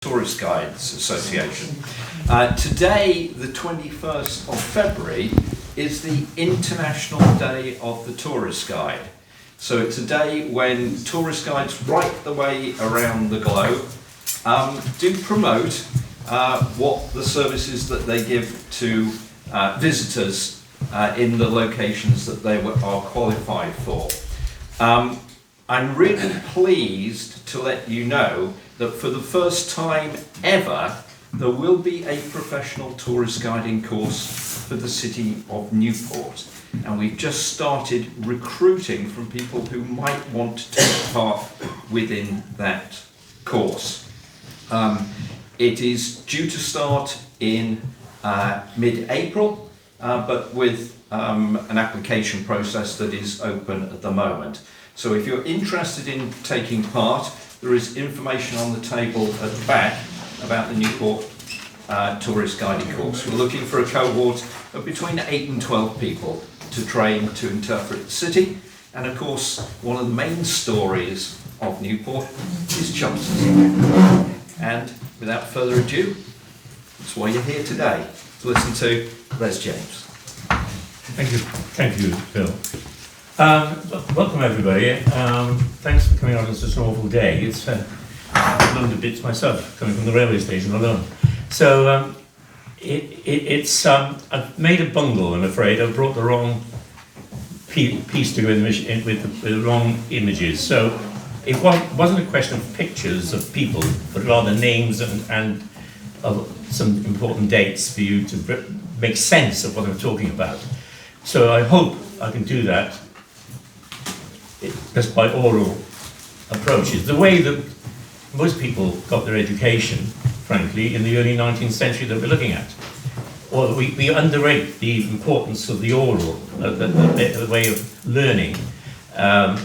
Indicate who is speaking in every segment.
Speaker 1: Tourist Guides Association. Today, the 21st of February, is the International Day of the Tourist Guide. So it's a day when tourist guides right the way around the globe do promote what the services that they give to visitors in the locations that they are qualified for. I'm really pleased to let you know that for the first time ever, there will be a professional tourist guiding course for the city of Newport. And we've just started recruiting from people who might want to take part within that course. It is due to start in mid-April, but with an application process that is open at the moment. So if you're interested in taking part, there is information on the table at the back about the Newport Tourist Guiding course. We're looking for a cohort of between 8 and 12 people to train to interpret the city. And of course, one of the main stories of Newport is Chomsons. And without further ado, that's why you're here today, to listen to Les James.
Speaker 2: Thank you, Phil. Welcome everybody. Thanks for coming on on such an awful day. It's I've learned a bit myself coming from the railway station alone. So I've made a bungle. I'm afraid I've brought the wrong piece to go in with the wrong images. So it wasn't a question of pictures of people, but rather names and of some important dates for you to make sense of what I'm talking about. So I hope I can do that just by oral approaches. The way that most people got their education, frankly, in the early 19th century that we're looking at. Or we underrate the importance of the oral, the way of learning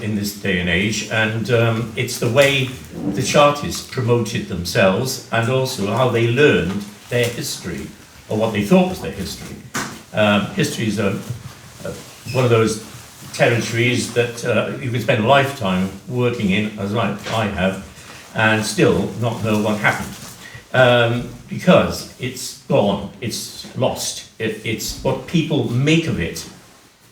Speaker 2: in this day and age, and it's the way the Chartists promoted themselves and also how they learned their history, or what they thought was their history. History is one of those territories that you could spend a lifetime working in, as I have, and still not know what happened. Because it's gone, it's lost, it's what people make of it,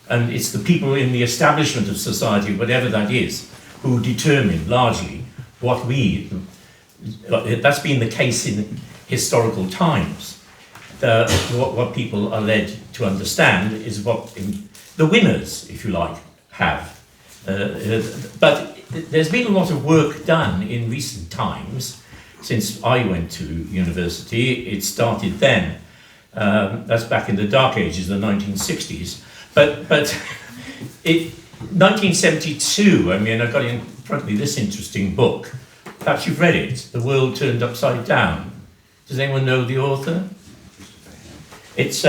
Speaker 2: and it's the people in the establishment of society, whatever that is, who determine largely what that's been the case in historical times. What people are led to understand is what the winners, if you like, have. But there's been a lot of work done in recent times since I went to university. It started then. That's back in the dark ages, the 1960s. But 1972, I mean, I've got in front of me this interesting book. Perhaps you've read it, The World Turned Upside Down. Does anyone know the author? It's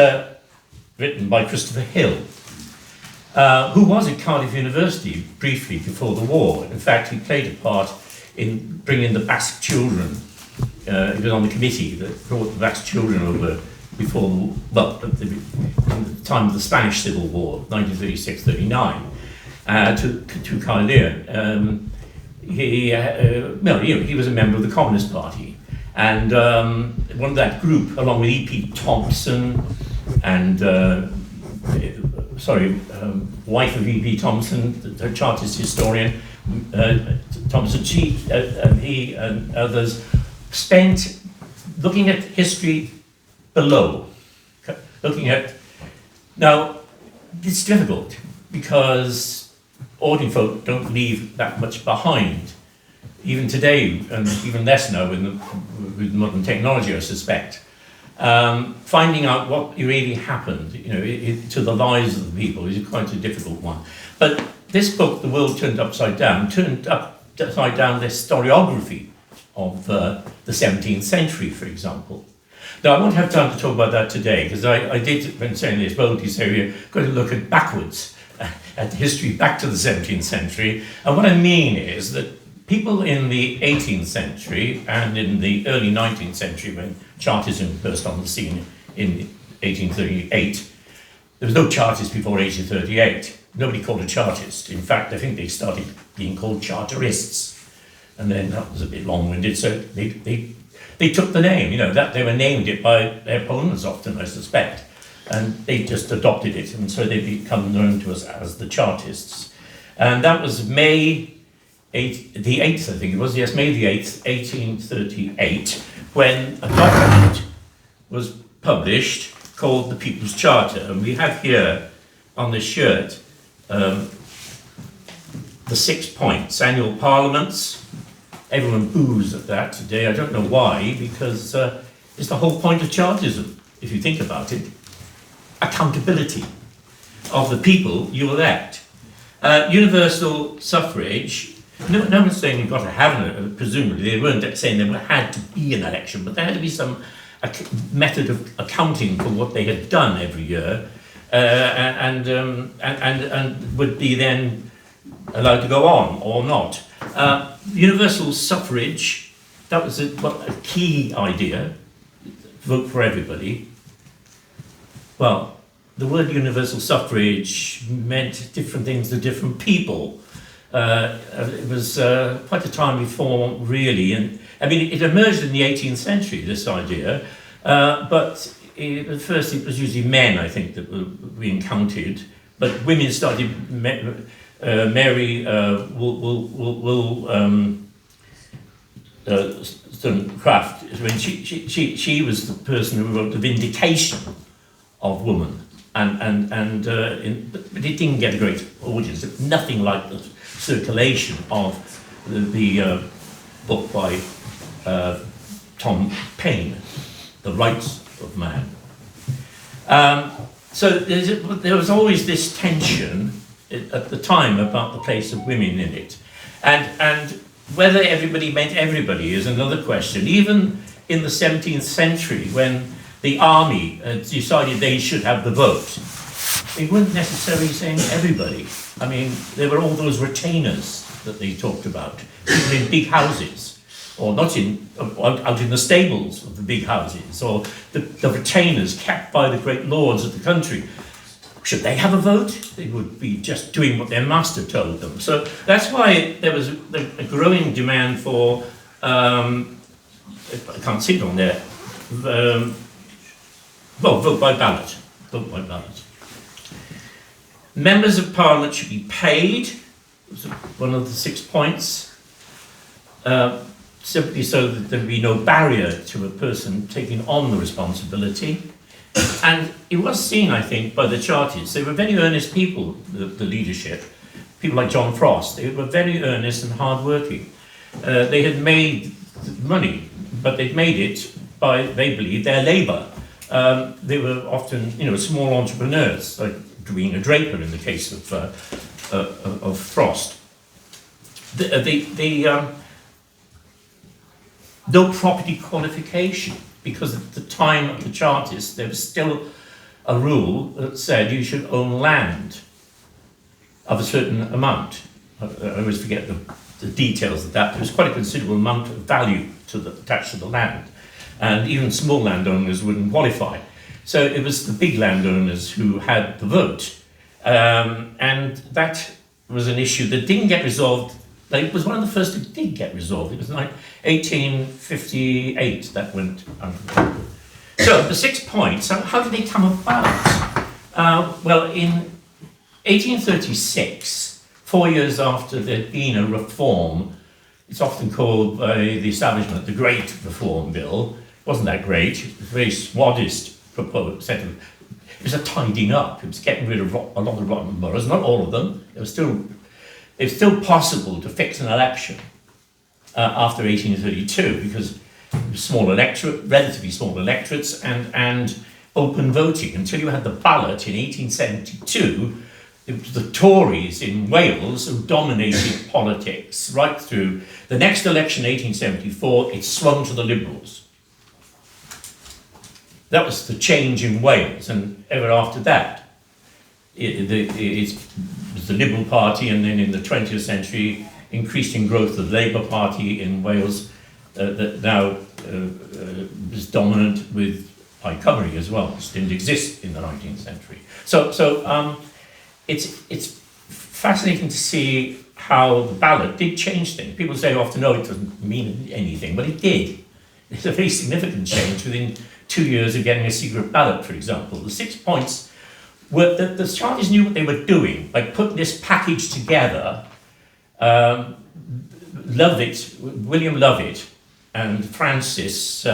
Speaker 2: written by Christopher Hill, who was at Cardiff University briefly before the war. In fact, he played a part in bringing the Basque children. He was on the committee that brought the Basque children over before, at the time of the Spanish Civil War, 1936-39, to Caerleon. He was a member of the Communist Party. And one of that group, along with E.P. Thompson and, wife of E.P. Thompson, the Chartist historian, Thompson, he and others, spent looking at history below. Now, it's difficult because ordinary folk don't leave that much behind. Even today, and even less now with modern technology, I suspect, finding out what really happened, to the lives of the people is quite a difficult one. But this book, The World Turned Upside Down, turned upside down the historiography of the 17th century, for example. Now, I won't have time to talk about that today, because I did, when saying this, boldly say we're going to look backwards at history back to the 17th century. And what I mean is that people in the 18th century and in the early 19th century, when Chartism burst on the scene in 1838, there was no Chartist before 1838. Nobody called a Chartist. In fact, I think they started being called Charterists. And then that was a bit long-winded, so they they took the name, you know, that they were named it by their opponents often, I suspect, and they just adopted it, and so they become known to us as the Chartists. And that was May the 8th, I think it was, yes, May the 8th, 1838, when a document was published called the People's Charter. And we have here on this shirt the 6 points: annual parliaments. Everyone boos at that today. I don't know why, because it's the whole point of Chartism, if you think about it. Accountability of the people you elect. Universal suffrage. No one's saying you've got to have it, presumably. They weren't saying there had to be an election, but there had to be some method of accounting for what they had done every year, and would be then allowed to go on or not. Universal suffrage, that was a key idea, vote for everybody. Well, the word universal suffrage meant different things to different people. It was quite a time before, really, and I mean, it emerged in the 18th century, this idea, but at first it was usually men, I think, that were being counted, but women started. Mary Wollstonecraft, when she was the person who wrote the Vindication of Woman, but it didn't get a great audience. Nothing like the circulation of the book by Tom Paine, The Rights of Man. So there was always this tension at the time about the place of women in it, and whether everybody meant everybody is another question. Even in the 17th century, when the army decided they should have the vote, they weren't necessarily saying everybody. I mean, there were all those retainers that they talked about, people in big houses, or not out in the stables of the big houses, or the retainers kept by the great lords of the country. Should they have a vote? They would be just doing what their master told them. So that's why there was a growing demand for, I can't see it on there, vote by ballot. Vote by ballot. Members of Parliament should be paid, was one of the 6 points, simply so that there would be no barrier to a person taking on the responsibility. And it was seen, I think, by the Chartists. They were very earnest people, the leadership. People like John Frost. They were very earnest and hard-working. They had made money, but they'd made it by, they believed, their labour. They were often, small entrepreneurs, like Rowena Draper in the case of Frost. No property qualification, because at the time of the Chartists there was still a rule that said you should own land of a certain amount. I always forget the details of that. There was quite a considerable amount of value attached to the land, and even small landowners wouldn't qualify. So it was the big landowners who had the vote, and that was an issue that didn't get resolved. It was one of the first that did get resolved. It was like 1858 that went under. So the 6 points, how did they come about? Well, in 1836, 4 years after there'd been a reform, it's often called by the establishment the Great Reform Bill. It wasn't that great. It was a very modest proposed set of. It was a tidying up. It was getting rid of a lot of rotten boroughs, not all of them. It's still possible to fix an election after 1832 because it was small electorate, relatively small electorates, and open voting. Until you had the ballot in 1872, it was the Tories in Wales who dominated politics right through. The next election, 1874, it swung to the Liberals. That was the change in Wales, and ever after that, it was the Liberal Party, and then in the 20th century, increasing growth of the Labour Party in Wales, that now was dominant with Plaid Cymru as well, which didn't exist in the 19th century. So it's fascinating to see how the ballot did change things. People say often, no, it doesn't mean anything, but it did. it's a very significant change within 2 years of getting a secret ballot, for example. The 6 points were that the Chartists knew what they were doing by putting this package together. William Lovett and Francis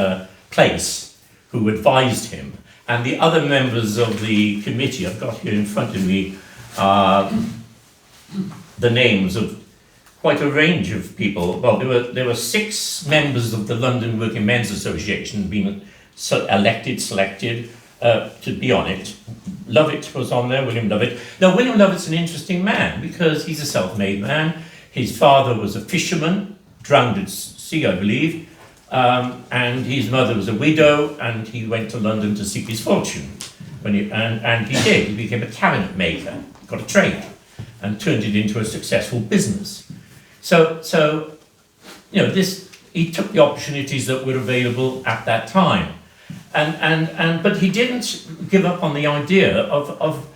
Speaker 2: Place, who advised him, and the other members of the committee, I've got here in front of me the names of quite a range of people. Well, there were 6 members of the London Working Men's Association being selected to be on it. Lovett was on there, William Lovett. Now, William Lovett's an interesting man because he's a self-made man. His father was a fisherman, drowned at sea, I believe, and his mother was a widow, and he went to London to seek his fortune. And he did. He became a cabinet maker, got a trade, and turned it into a successful business. So he took the opportunities that were available at that time, but he didn't give up on the idea of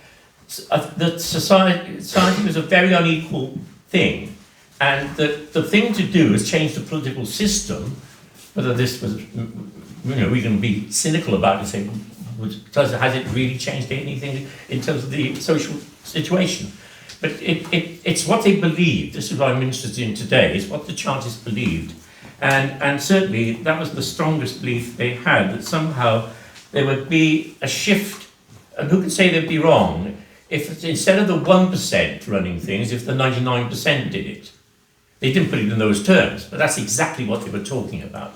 Speaker 2: that society was a very unequal thing. And the thing to do is change the political system. Whether this was, we can be cynical about it and say, has it really changed anything in terms of the social situation? But it's what they believed. This is what I'm interested in today, is what the Chartists believed. And certainly that was the strongest belief they had, that somehow there would be a shift, and who can say they'd be wrong, if instead of the 1% running things, if the 99% did it. They didn't put it in those terms, but that's exactly what they were talking about.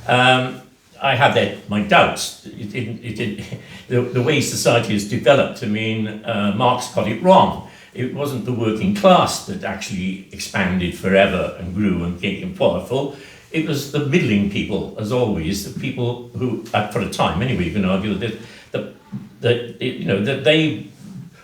Speaker 2: I have my doubts. The way society has developed, Marx got it wrong. It wasn't the working class that actually expanded forever and grew and became powerful. It was the middling people, as always, the people who, for a time anyway, you can argue that they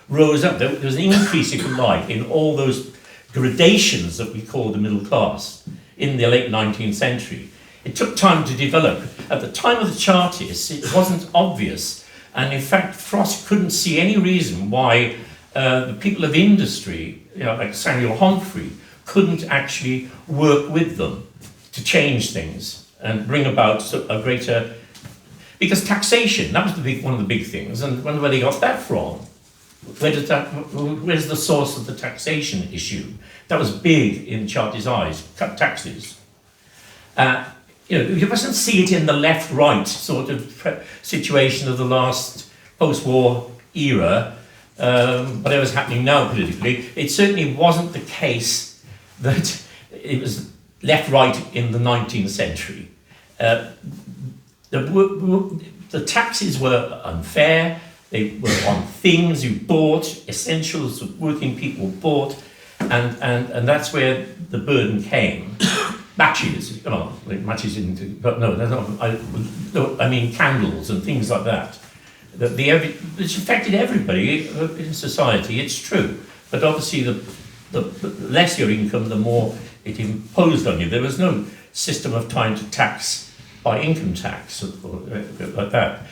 Speaker 2: rose up. There was an increase, if you like, in all those gradations that we call the middle class in the late 19th century. It took time to develop. At the time of the Chartists, it wasn't obvious, and in fact Frost couldn't see any reason why the people of industry, like Samuel Humphrey, couldn't actually work with them to change things and bring about a greater... Because taxation, that was one of the big things, and wonder where they got that from. Where's the source of the taxation issue? That was big in Chartists' eyes, cut taxes. You mustn't see it in the left-right sort of situation of the last post-war era, whatever's happening now politically. It certainly wasn't the case that it was left-right in the 19th century. The taxes were unfair. They were on things you bought, essentials that working people bought, and that's where the burden came. Matches, matches into, but no, I mean candles and things like that. Which affected everybody in society, it's true. But obviously the less your income, the more it imposed on you. There was no system of trying to tax by income tax or like that.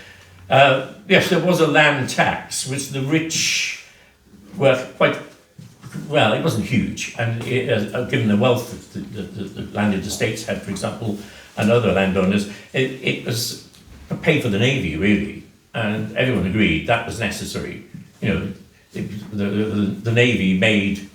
Speaker 2: Yes, there was a land tax, which the rich were quite, well, it wasn't huge, and given the wealth that the landed estates had, for example, and other landowners, it was to pay for the navy, really, and everyone agreed that was necessary. The navy made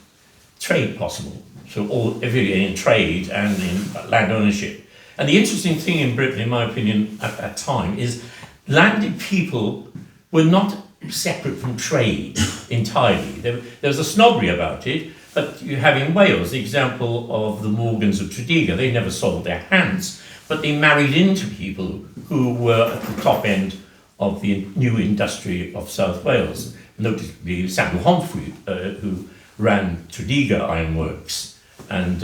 Speaker 2: trade possible, so everything in trade and in land ownership. And the interesting thing in Britain, in my opinion, at that time, is landed people were not separate from trade entirely. There was a snobbery about it, but you have in Wales the example of the Morgans of Tredegar. They never sold their hands, but they married into people who were at the top end of the new industry of South Wales, notably Samuel Humphrey, who ran Tredegar Ironworks. And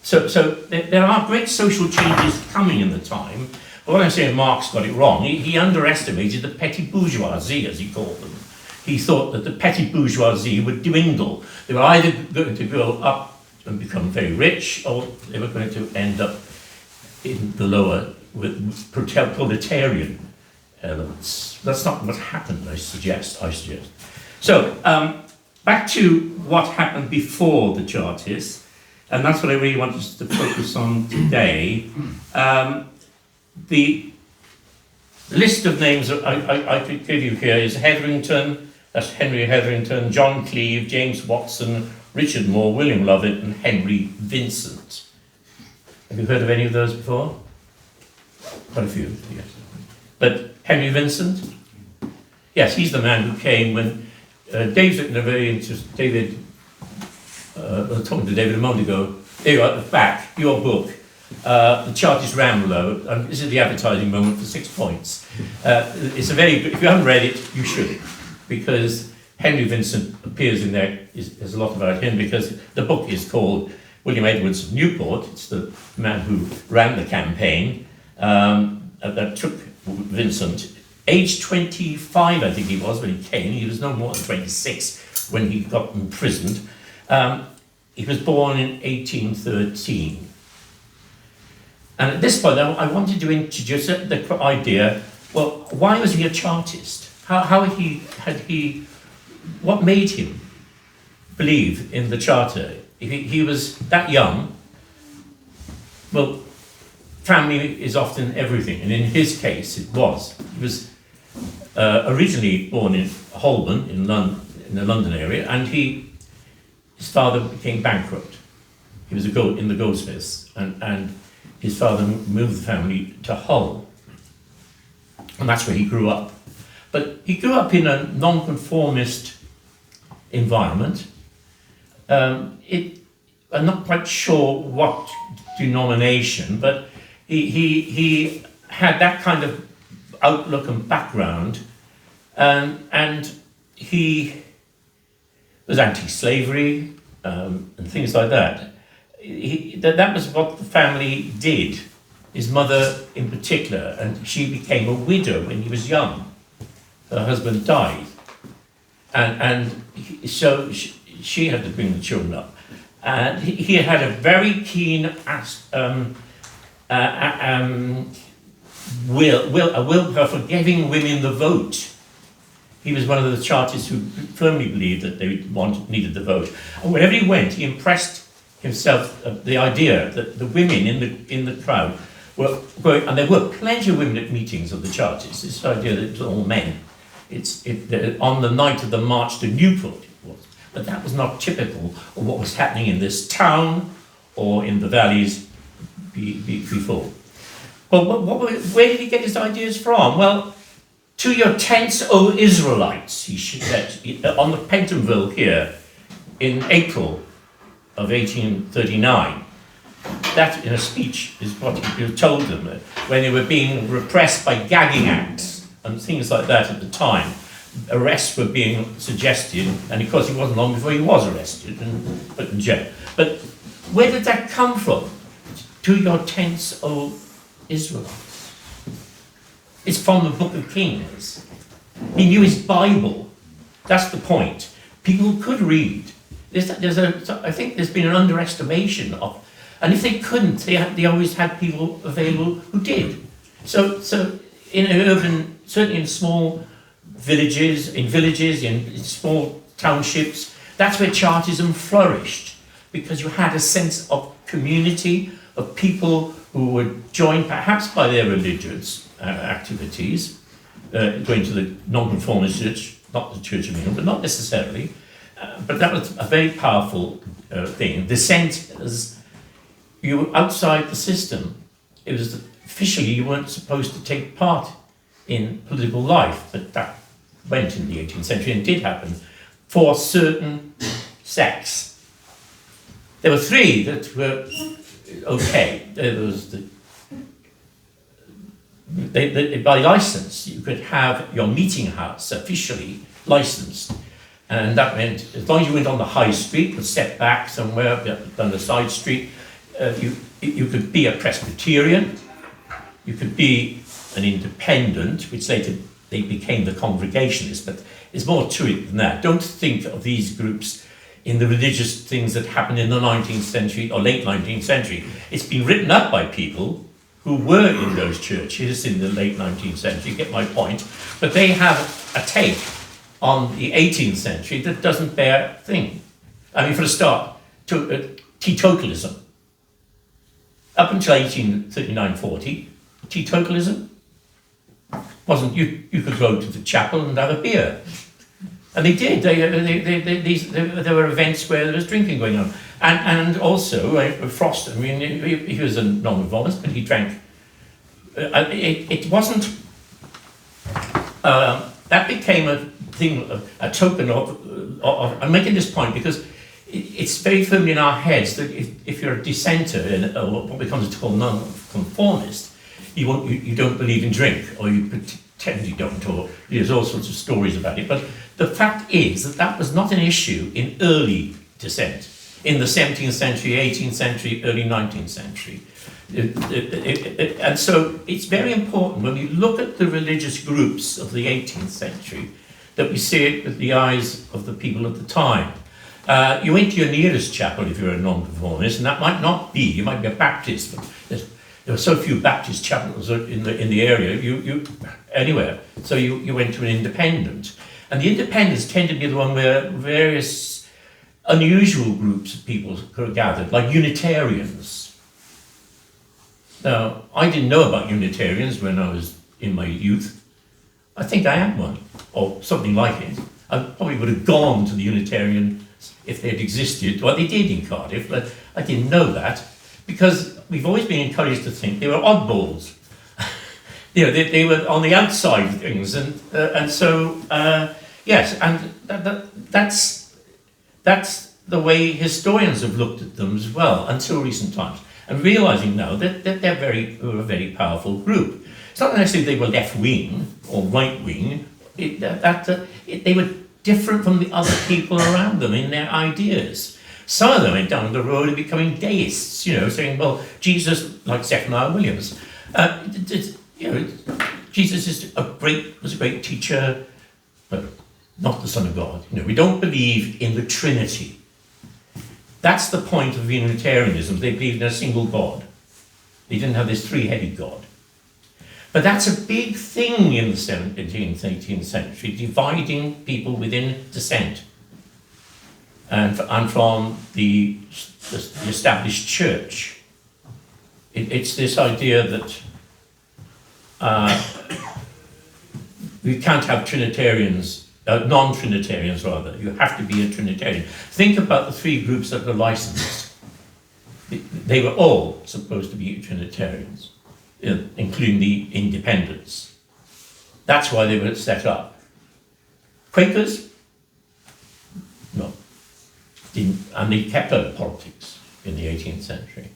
Speaker 2: so there are great social changes coming in the time. What I'm saying, Marx got it wrong. He underestimated the petty bourgeoisie, as he called them. He thought that the petty bourgeoisie would dwindle. They were either going to go up and become very rich, or they were going to end up in the lower with proletarian elements. That's not what happened, I suggest. So, back to what happened before the Chartists, and that's what I really wanted to focus on today. the list of names that I could give you here is Hetherington, that's Henry Hetherington, John Cleave, James Watson, Richard Moore, William Lovett, and Henry Vincent. Have you heard of any of those before? Quite a few, yes. But Henry Vincent? Yes, he's the man who came when Dave's written a very interesting, I was talking to David a moment ago. There you are at the back, your book, The Chartist Rambler. This is the advertising moment for 6 points. It's a very good, if you haven't read it, you should, because Henry Vincent appears in there. There's a lot about him because the book is called William Edwards of Newport. It's the man who ran the campaign that took Vincent. Age 25, I think he was when he came. He was no more than 26 when he got imprisoned. He was born in 1813. And at this point, I wanted to introduce the idea, well, why was he a Chartist? What made him believe in the Charter? He was that young. Well, family is often everything, and in his case, it was. He was originally born in Holborn, in the London area, and his father became bankrupt. He was in the goldsmiths, and his father moved the family to Hull, and that's where he grew up. But he grew up in a non-conformist environment. I'm not quite sure what denomination, but he had that kind of outlook and background, and he was anti-slavery and things like that. That was what the family did. His mother in particular, and she became a widow when he was young. Her husband died, so she had to bring the children up. And he had a very keen will for giving women the vote. He was one of the Chartists who firmly believed that they needed the vote. And wherever he went, he impressed himself the idea that the women in the crowd were going, and there were plenty of women at meetings of the Chartists. This idea that it was all men. On the night of the march to Newport, it was. But that was not typical of what was happening in this town or in the valleys before. Well, where did he get his ideas from? Well, to your tents, O Israelites, he said on the Pentonville here in April of 1839. That, in a speech, is what he told them when they were being repressed by gagging acts and things like that at the time. Arrests were being suggested, and of course it wasn't long before he was arrested and put in jail. But where did that come from? To your tents, O Israelites. It's from the Book of Kings. He knew his Bible. That's the point. People could read. I think there's been an underestimation of, and if they couldn't, they always had people available who did. So in urban, certainly in small villages, in small townships, that's where Chartism flourished, because you had a sense of community, of people who were joined perhaps by their religious activities, going to the non-conformist church, not the Church of England, but not necessarily. But that was a very powerful thing. Dissent, as you were outside the system. It was officially you weren't supposed to take part in political life, but that went in the 18th century and did happen for certain sects. There were three that were okay. There was by license, you could have your meeting house officially licensed. And that meant, as long as you went on the high street, was set back somewhere down the side street, you could be a Presbyterian, you could be an independent, which later they became the Congregationists, but there's more to it than that. Don't think of these groups in the religious things that happened in the 19th century or late 19th century. It's been written up by people who were in those churches in the late 19th century, get my point, but they have a take on the 18th century that doesn't bear thing. I mean, for a start, teetotalism. Up until 1839-40, teetotalism. Wasn't you could go to the chapel and have a beer. And they did. There were events where there was drinking going on. And also, Frost, I mean, he was a non-conformist, but he drank. It wasn't. That became a thing, a token of. I'm making this point because it's very firmly in our heads that if you're a dissenter, or what becomes called non-conformist, you don't believe in drink, or you pretend you don't, or there's all sorts of stories about it. But the fact is that was not an issue in early dissent, in the 17th century, 18th century, early 19th century. And so it's very important when we look at the religious groups of the 18th century that we see it with the eyes of the people of the time. You went to your nearest chapel if you're a non-conformist, and that might not be, you might be a Baptist, but there were so few Baptist chapels in the area, anywhere. So you went to an independent. And the independents tend to be the one where various unusual groups of people are gathered, like Unitarians. Now, I didn't know about Unitarians when I was in my youth. I think I am one, or something like it. I probably would have gone to the Unitarian if they had existed. Well, they did in Cardiff, but I didn't know that because we've always been encouraged to think they were oddballs. They were on the outside of things, and so yes, and that's the way historians have looked at them as well until recent times, and realizing now that they're a very powerful group. It's not necessarily they were left wing or right wing. They were different from the other people around them in their ideas. Some of them went down the road of becoming deists, saying, well, Jesus, like Zephaniah Williams, Jesus was a great teacher, but not the Son of God. We don't believe in the Trinity. That's the point of Unitarianism. They believed in a single God. They didn't have this three-headed God. But that's a big thing in the 17th, 18th century, dividing people within dissent and from the established church. It's this idea that we can't have Trinitarians, non-Trinitarians rather. You have to be a Trinitarian. Think about the three groups that were licensed. They were all supposed to be Trinitarians, including the independents. That's why they were set up. Quakers? No. And they kept out of politics in the 18th century.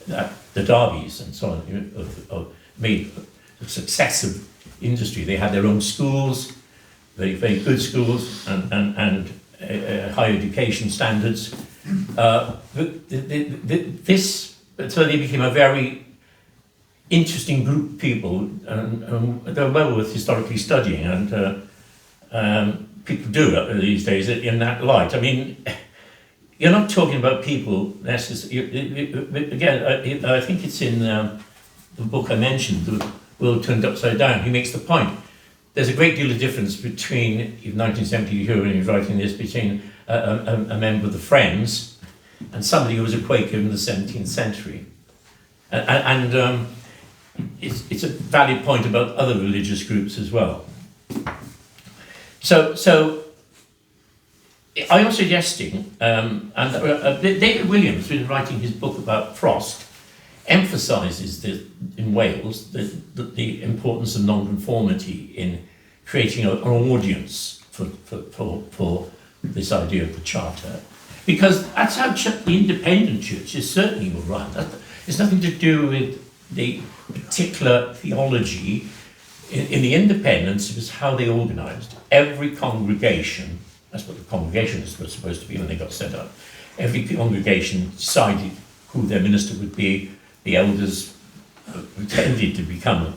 Speaker 2: The Derbys and so on made a successive industry. They had their own schools, very, very good schools, and high education standards. So they became a very interesting group of people, and they're well worth historically studying, and people do these days in that light. I mean, you're not talking about people necessarily. Again, I think it's in the book I mentioned, The World Turned Upside Down. He makes the point. There's a great deal of difference between, in 1972, when he was writing this, between a member of the Friends and somebody who was a Quaker in the 17th century. And it's a valid point about other religious groups as well. So I am suggesting, and David Williams, in writing his book about Frost, emphasises in Wales the importance of nonconformity in creating an audience for this idea of the Charter, because that's how the independent churches certainly were run. It's nothing to do with the particular theology. In the independents, it was how they organised. Every congregation, that's what the congregationists were supposed to be when they got set up, every congregation decided who their minister would be. The elders tended to become,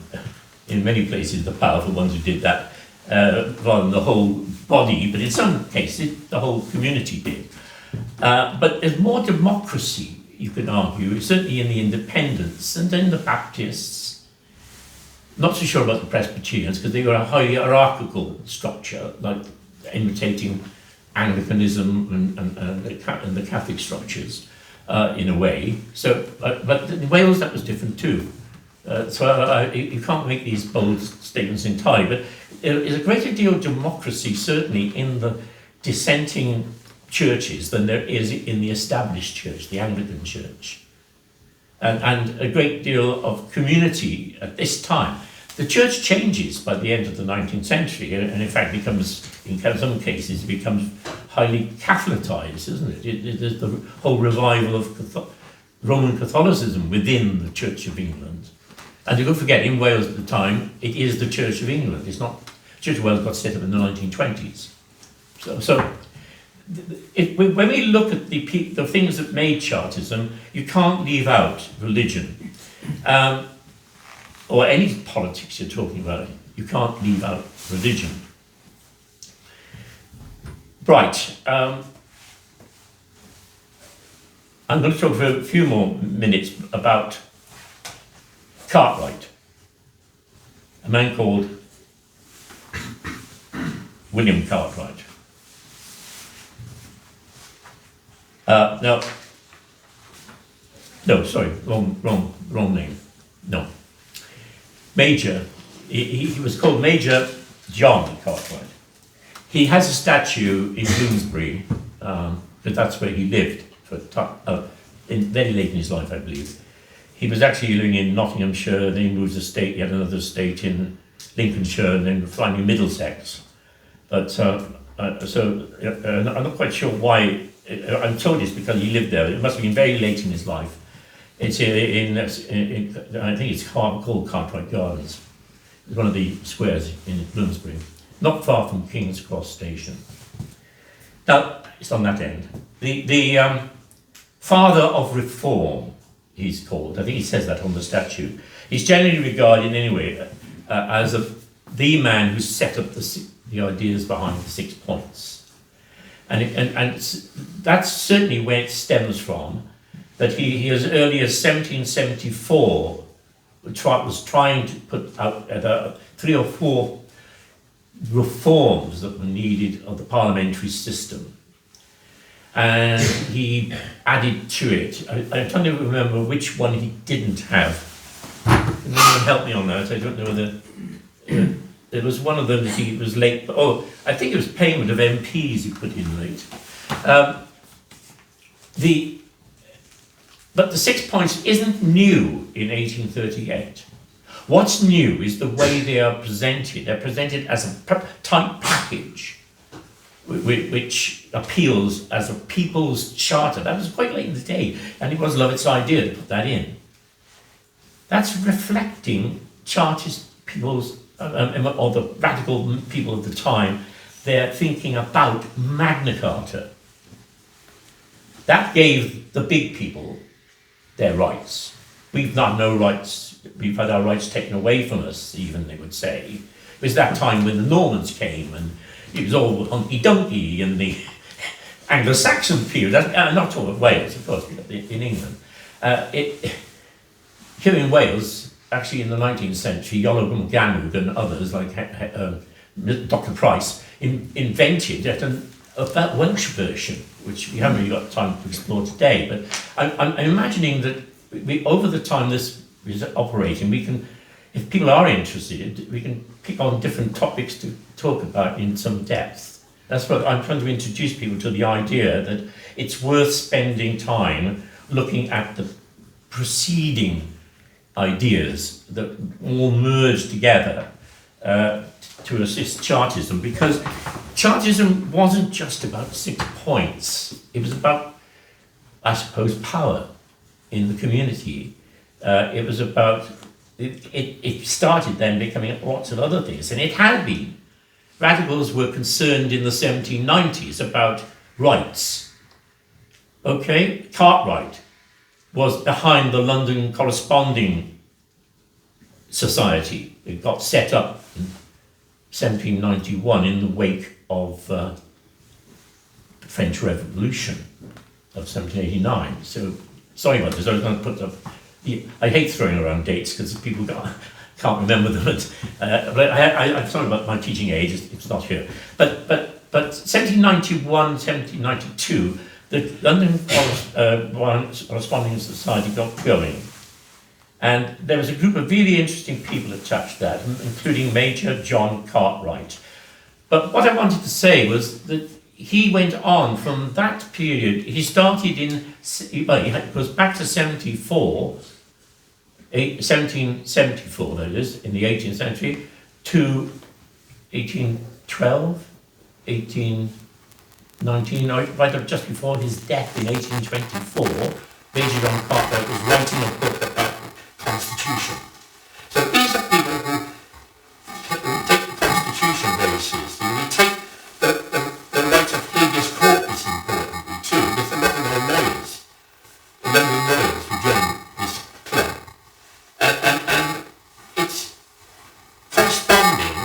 Speaker 2: in many places, the powerful ones who did that, rather than the whole body, but in some cases, the whole community did. But there's more democracy, you could argue, certainly in the independents and then the Baptists. Not so sure about the Presbyterians, because they were a hierarchical structure, like imitating Anglicanism and the Catholic structures. In a way, so but in Wales that was different too. You can't make these bold statements entirely, but there is a greater deal of democracy, certainly in the dissenting churches, than there is in the established church, the Anglican Church. And a great deal of community at this time. The church changes by the end of the 19th century, and in fact becomes, in some cases, becomes highly Catholicized, isn't it? There's the whole revival of Roman Catholicism within the Church of England. And don't forget, in Wales at the time, it is the Church of England. It's not. Church of Wales got set up in the 1920s. When we look at the things that made Chartism, you can't leave out religion. Or any politics you're talking about, you can't leave out religion. Right. I'm going to talk for a few more minutes about Cartwright, a man called William Cartwright. Wrong name. No. Major, he was called Major John Cartwright. He has a statue in Bloomsbury, because that's where he lived very late in his life, I believe. He was actually living in Nottinghamshire, then he moved estate, he had another estate in Lincolnshire, and then finally Middlesex. But I'm not quite sure why. I'm told it's because he lived there. It must have been very late in his life. It's I think it's called Cartwright Gardens. It's one of the squares in Bloomsbury, not far from King's Cross Station. Now, it's on that end. The father of reform, he's called. I think he says that on the statue. He's generally regarded anyway as the man who set up the ideas behind the 6 points. And that's certainly where it stems from, that he as early as 1774 was trying to put out 3 or 4 reforms that were needed of the parliamentary system. And he added to it. I'm trying to remember which one he didn't have. Can anyone help me on that? I don't know whether... There was one of them that he was late. I think it was payment of MPs he put in late. But the 6 points isn't new in 1838. What's new is the way they are presented. They're presented as a tight package, which appeals as a people's charter. That was quite late in the day, and it was Lovett's idea to put that in. That's reflecting Chartist people's or the radical people of the time, they're thinking about Magna Carta. That gave the big people their rights. We've got no rights, we've had our rights taken away from us, even, they would say. It was that time when the Normans came, and it was all hunky-dunky in the Anglo-Saxon period, not talking about Wales, of course, in England. Here in Wales, actually in the 19th century, Iolo Gymgannwg and others like Dr. Price invented that Welsh version, which we haven't really got time to explore today. But I'm imagining that over the time this is operating, we can, if people are interested, we can pick on different topics to talk about in some depth. That's what I'm trying to introduce people to, the idea that it's worth spending time looking at the preceding ideas that all merge together to assist Chartism, because Chartism wasn't just about 6 points. It was about, I suppose, power in the community. It was about, it started then becoming lots of other things, and it had been. Radicals were concerned in the 1790s about rights. Okay, Cartwright was behind the London Corresponding Society. It got set up in 1791 in the wake of the French Revolution of 1789. So, sorry about this, I was going to put up... I hate throwing around dates because people can't remember them. But I'm sorry about my teaching age, it's not here. But 1791, 1792, the London Corresponding Society got going. And there was a group of really interesting people attached to that, including Major John Cartwright. But what I wanted to say was that he went on from that period. He started in, well, it goes back to 1774, that is, in the 18th century, to 1812, 1819, right up just before his death in 1824, Major John Cartwright was writing a book about the Constitution. So these are people who take the Constitution very seriously. We take the right of habeas corpus importantly too, because a lot of them are lawyers. A number of lawyers who join this club. And it's corresponding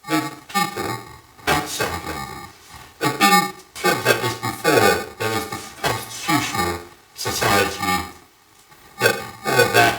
Speaker 2: with people outside London. There have been clubs like this before. There was the Constitutional Society, that before that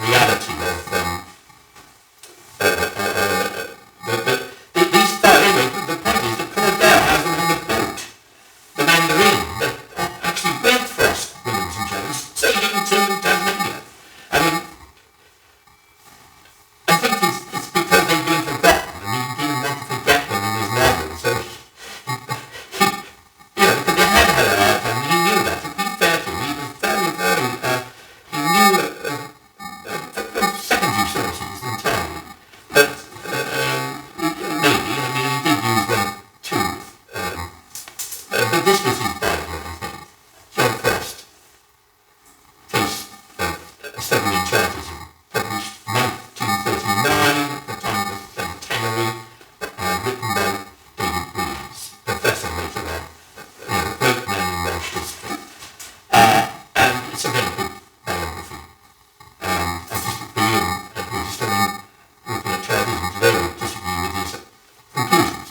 Speaker 3: reality of these anyway, the point is that Cordell has them on the boat, the Mandarin, that actually went Frost, Williams and Jones, sailing to Tasmania. I mean, I think it's because they've been forgotten, and he didn't want to forget them in his novel, so because they had a hard time, and he knew that. To be fair to him, he was very, very, he knew secondary sources entirely, but maybe, I mean, he did use them too, but this was his Bible, I think. John Frost, Case of Submarine Chartism, published 1939 at the time of the centenary, written by David Williams, professor later on, a great man in Welsh history. And it's a very good biography. I just believe a historian looking at Chartism today would disagree with his conclusions,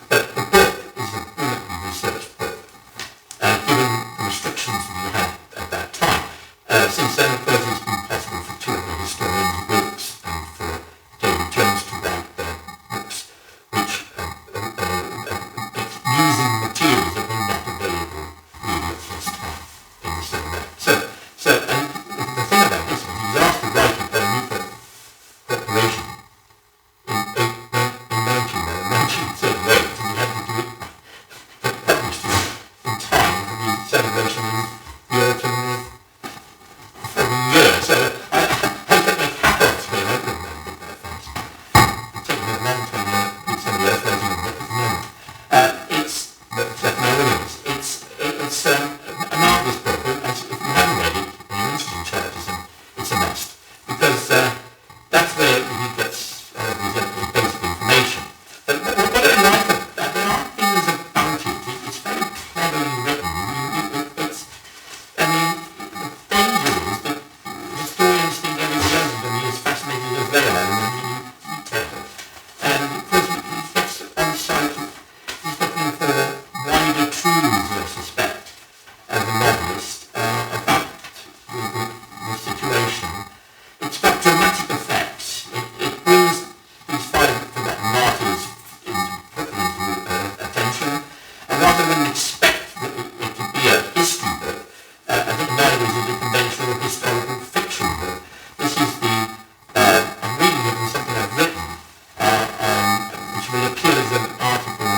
Speaker 3: but the book is a brilliantly researched book, given the restrictions that we had at that time. Since then, of course, it's been possible for two other historians, Wilkes and for David Jones, to write their books, which using materials that were not available really at this time in the same way. So and the thing about this was he was asked to write it by a new corporation in 1938, and he had to do it published in time for the celebration in the autumn of the following year. So I take my cap off to him. I couldn't have done that fast. It's taken me a long time to read some of the essays in the book at the moment. It's a marvellous book. If you haven't read it and you're interested in Chartism, it's a must, because that's where he gets his basic information. But what I like about that, there are things about it. It's very cleverly written. I mean, the danger is that historians think everybody else is going to be as fascinated as they are, and then you tell. And because he gets on site, he's looking for wider truths, I suspect, as a novelist, about the situation. It's got dramatic effects. It brings these five forgotten martyrs into attention, and rather than expect it to be a history book, I think neither is it a conventional historical fiction book. This is I'm reading it from something I've written, which will appear as an article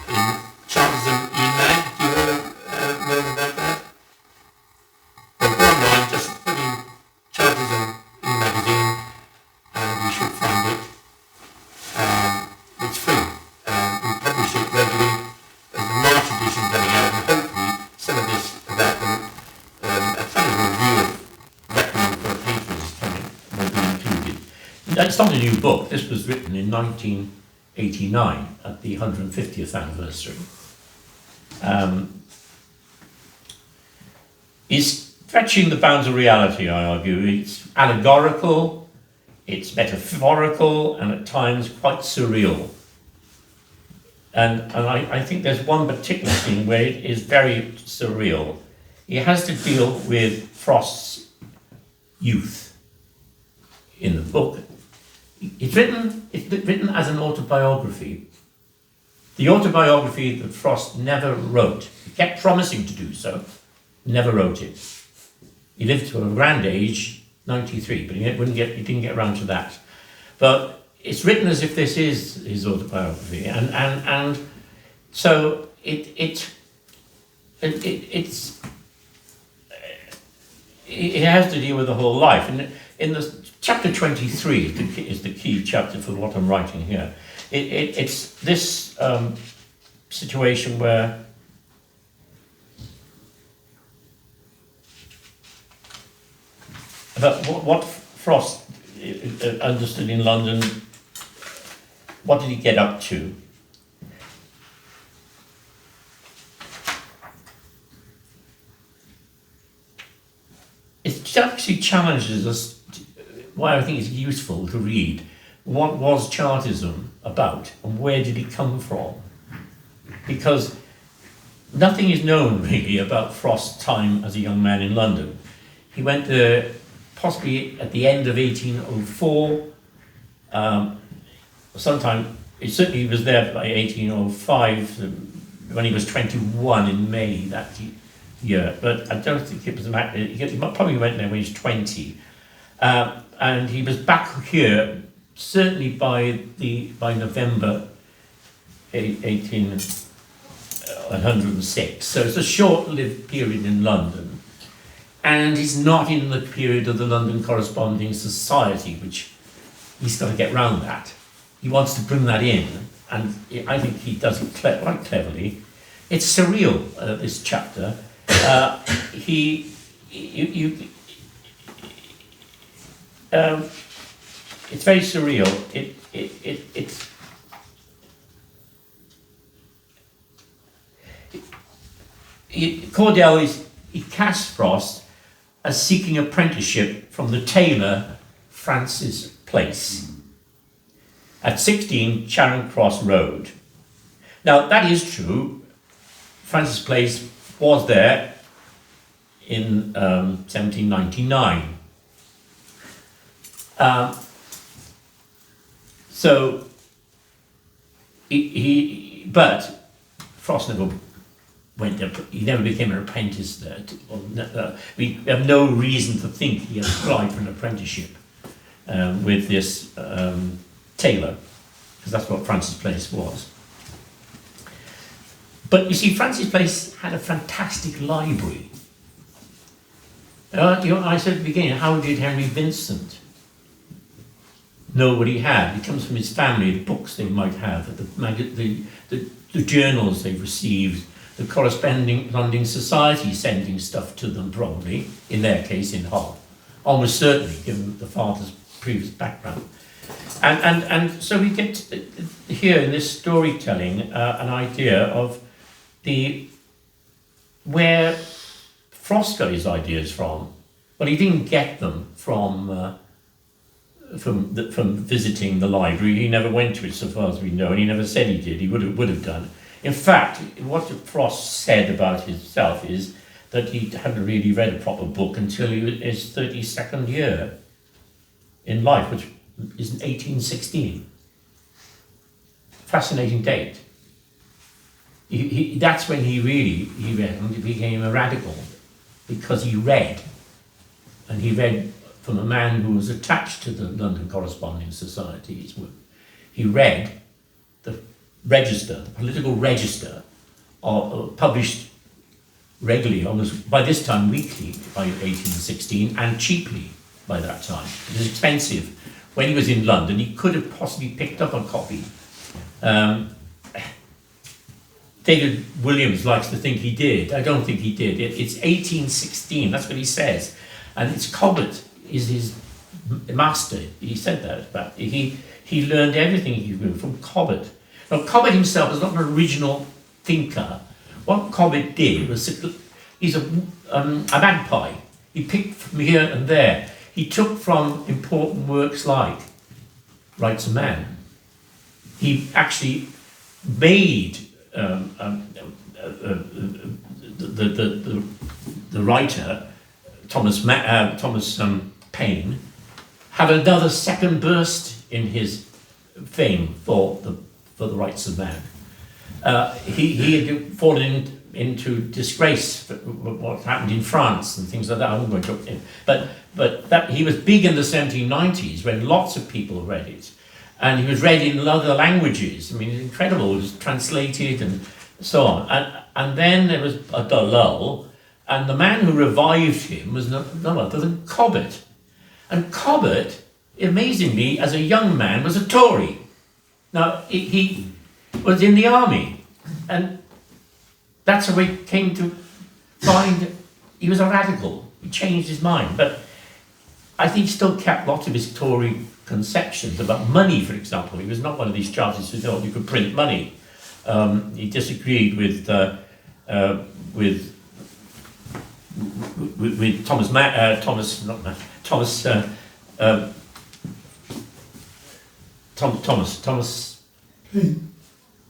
Speaker 3: in Chartism E-Mag. Do you know about that? Well, go online, just put in Chartism E-Magazine, and you should find it. It's free. We publish it regularly. There's a March edition coming out, and hopefully some of this about a kind of review of Requiem for a Painter is coming, will be included.
Speaker 2: It's not a new book. This was written in 1989 at the 150th anniversary. It's stretching the bounds of reality, I argue. It's allegorical, it's metaphorical, and at times quite surreal. And I think there's one particular scene where it is very surreal. It has to deal with Frost's youth in the book. It's written as an autobiography. The autobiography that Frost never wrote. He kept promising to do so, never wrote it. He lived to a grand age, 93, but he didn't get around to that. But it's written as if this is his autobiography, and so it has to deal with the whole life. And in the chapter 23 is the key chapter for what I'm writing here. It's this situation where about what Frost understood in London. What did he get up to? It actually challenges us, why I think it's useful to read, what was Chartism about and where did it come from? Because nothing is known really about Frost's time as a young man in London. He went there possibly at the end of 1804. Sometime, it certainly was there by 1805, when he was 21 in May that year. But I don't think it was he probably went there when he was 20. And he was back here certainly by November 1806. So it's a short-lived period in London, and he's not in the period of the London Corresponding Society, which he's got to get round that. He wants to bring that in, and I think he does it quite cleverly. It's surreal, this chapter. It's very surreal. Cordell he cast Frost as seeking apprenticeship from the tailor Francis Place at 16 Charing Cross Road. Now that is true. Francis Place was there in 1799. So but Frost never went there. He never became an apprentice there. We have no reason to think he applied for an apprenticeship with this tailor, because that's what Francis Place was. But you see, Francis Place had a fantastic library. I said at the beginning, how did Henry Vincent know what he had? It comes from his family, the books they might have, the journals they've received, the corresponding society sending stuff to them, probably, in their case, in Hull. Almost certainly, given the father's previous background. And so we get here in this storytelling an idea of where Frost got his ideas from. Well, he didn't get them from visiting the library. He never went to it, so far as we know, and he never said he did. He would have done. In fact, what Frost said about himself is that he hadn't really read a proper book until his 32nd year in life, which is in 1816. Fascinating date. That's when he read and he became a radical, because he read, and he read from a man who was attached to the London Corresponding Society. He read the register, the political register, published regularly, almost by this time weekly, by 1816, and cheaply by that time. It was expensive. When he was in London, he could have possibly picked up a copy. David Williams likes to think he did. I don't think he did. It's 1816, that's what he says. And it's Cobbett is his master. He said that, but he learned everything he knew from Cobbett. Now, Cobbett himself is not an original thinker. What Cobbett did was, he's a magpie. He picked from here and there. He took from important works like Rights of Man. He actually made the writer Thomas Paine had another second burst in his fame for the Rights of Man. He had fallen into disgrace for what happened in France and things like that. I won't go into it, but that he was big in the 1790s when lots of people read it, and he was read in other languages. I mean, it's incredible. It was translated and so on. And then there was a lull, and the man who revived him was none other than Cobbett. And Cobbett, amazingly, as a young man, was a Tory. Now, he was in the army, and that's how he came to find he was a radical. He changed his mind, but I think he still kept lots of his Tory conceptions about money, for example. He was not one of these chartists who thought you could print money. He disagreed with Thomas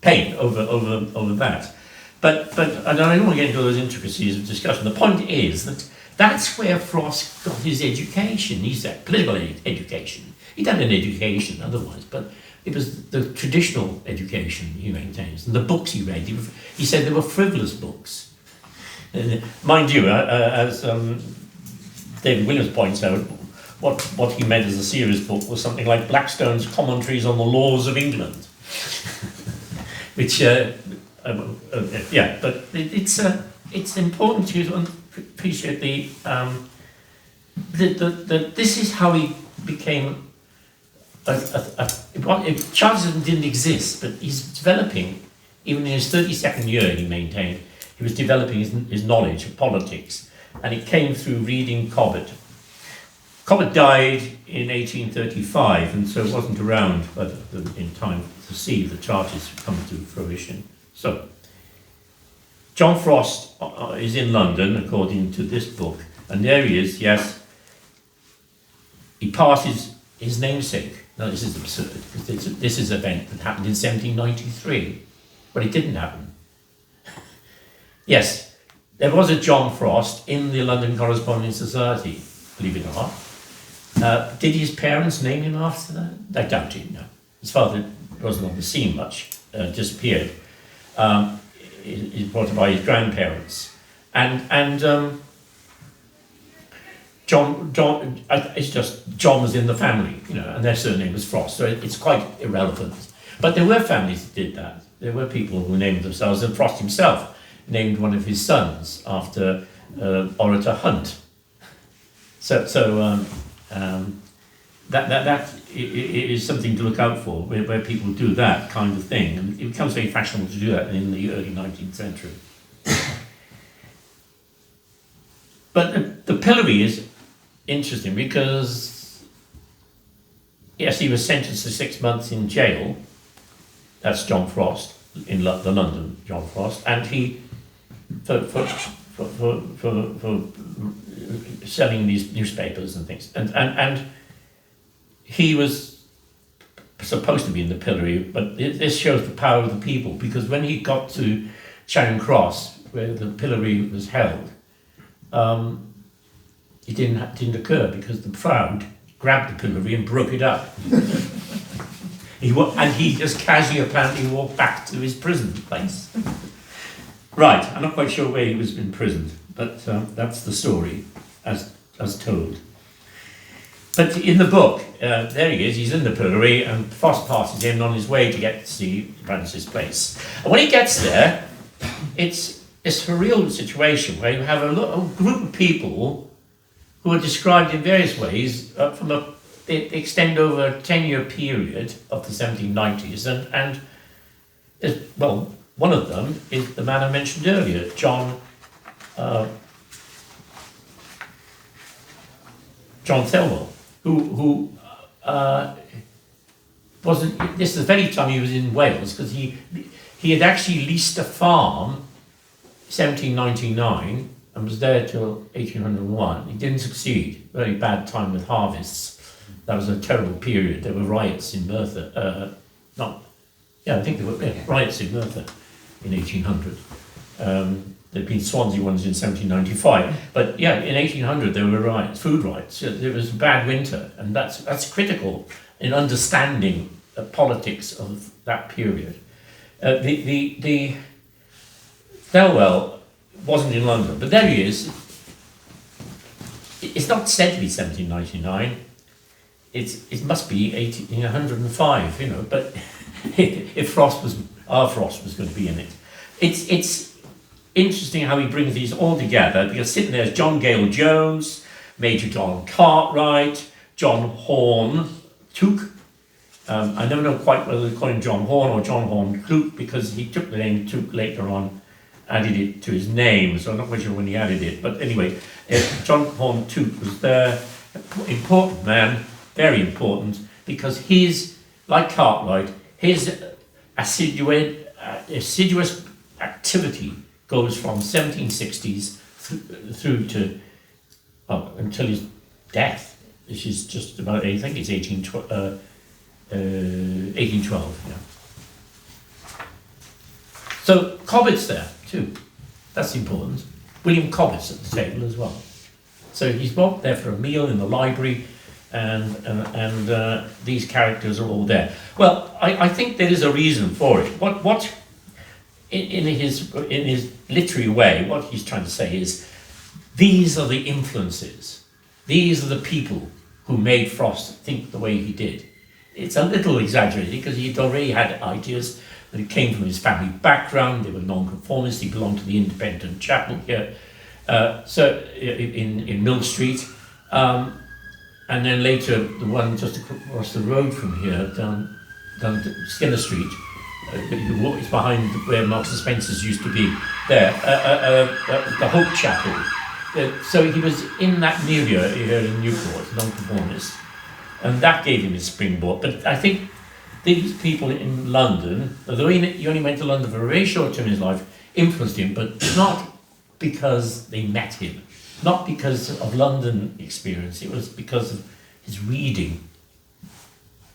Speaker 2: Paine over that. But I don't want to get into those intricacies of discussion. The point is that that's where Frost got his education. He's a political education. He'd had an education otherwise, but it was the traditional education he maintains. And the books he read, he said they were frivolous books. Mind you, as David Williams points out, what he meant as a serious book was something like Blackstone's Commentaries on the Laws of England. Which, but it's important to appreciate this is how he became Chartism didn't exist, but he's developing, even in his 32nd year he maintained, he was developing his knowledge of politics, and it came through reading Cobbett. Cobbett died in 1835, and so wasn't around in time to see the Chartists come to fruition. So, John Frost is in London, according to this book, and there he is, yes. He passes his namesake. Now, this is absurd, because this is an event that happened in 1793, but it didn't happen. Yes, there was a John Frost in the London Corresponding Society, believe it or not. Did his parents name him after that? I doubt it, no. His father wasn't on the scene much, disappeared. He's brought up by his grandparents. And John, it's just John was in the family, and their surname was Frost, so it's quite irrelevant. But there were families that did that. There were people who named themselves, and Frost himself named one of his sons after Orator Hunt. So that is something to look out for, where people do that kind of thing, and it becomes very fashionable to do that in the early 19th century. But the pillory is interesting because, yes, he was sentenced to 6 months in jail. That's John Frost, in the London John Frost, and he for selling these newspapers and things, and he was supposed to be in the pillory, but this shows the power of the people, because when he got to Charing Cross, where the pillory was held, it didn't occur because the crowd grabbed the pillory and broke it up. He just casually apparently walked back to his prison place. Right, I'm not quite sure where he was imprisoned, but that's the story as told. But in the book, there he is, he's in the pillory, and Frost passes him on his way to get to see Francis Place. And when he gets there, it's a surreal situation where you have a group of people who are described in various ways they extend over a 10-year period of the 1790s, and one of them is the man I mentioned earlier, John Thelwell, who wasn't. This is the very time he was in Wales, because he had actually leased a farm, 1799, and was there till 1801. He didn't succeed. Very bad time with harvests. That was a terrible period. There were riots in Merthyr. I think there were riots in Merthyr in 1800. There'd been Swansea ones in 1795, but in 1800 there were riots, food riots. There was a bad winter, and that's critical in understanding the politics of that period. The Thelwell wasn't in London, but there he is. It's not said to be 1799. It must be 1805, But if our Frost was going to be in it, it's interesting how he brings these all together, because sitting there is John Gale Jones, Major John Cartwright, John Horne Tooke. I never know quite whether they call him John Horne or John Horne Tooke, because he took the name Tooke later on, added it to his name, so I'm not quite sure when he added it. But anyway, John Horne Tooke was there, important man, very important, because like Cartwright, his assiduous activity goes from 1760s through to until his death, which is just about, I think it's 1812. Yeah. So Cobbett's there. too. That's important. William Cobbett's at the table as well. So he's brought there for a meal in the library, and these characters are all there. Well, I think there is a reason for it. What in his literary way, what he's trying to say is, these are the influences. These are the people who made Frost think the way he did. It's a little exaggerated because he'd already had ideas that came from his family background. They were non-conformists. He belonged to the Independent Chapel here, so in Mill Street, and then later the one just across the road from here, down to Skinner Street. It's behind where Marks and Spencer's used to be. There, the Hope Chapel. So he was in that milieu here in Newport, non-conformist, and that gave him his springboard. But I think these people in London, although he only went to London for a very short time in his life, influenced him, but not because they met him, not because of London experience. It was because of his reading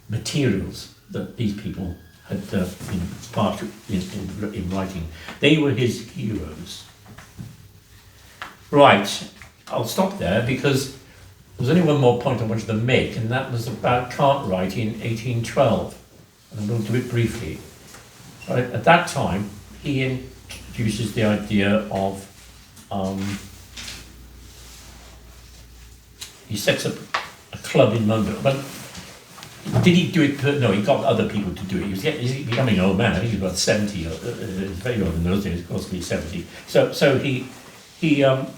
Speaker 2: materials that these people had been part of in writing. They were his heroes. Right, I'll stop there because there's only one more point I wanted to make, and that was about Cartwright in 1812. And I'm going to do it briefly. Right, at that time, he introduces the idea of, he sets up a club in London. But did he do it? No, he got other people to do it. He's becoming an old man. I think he was about 70. Very old in those days, of course, he's 70. So he had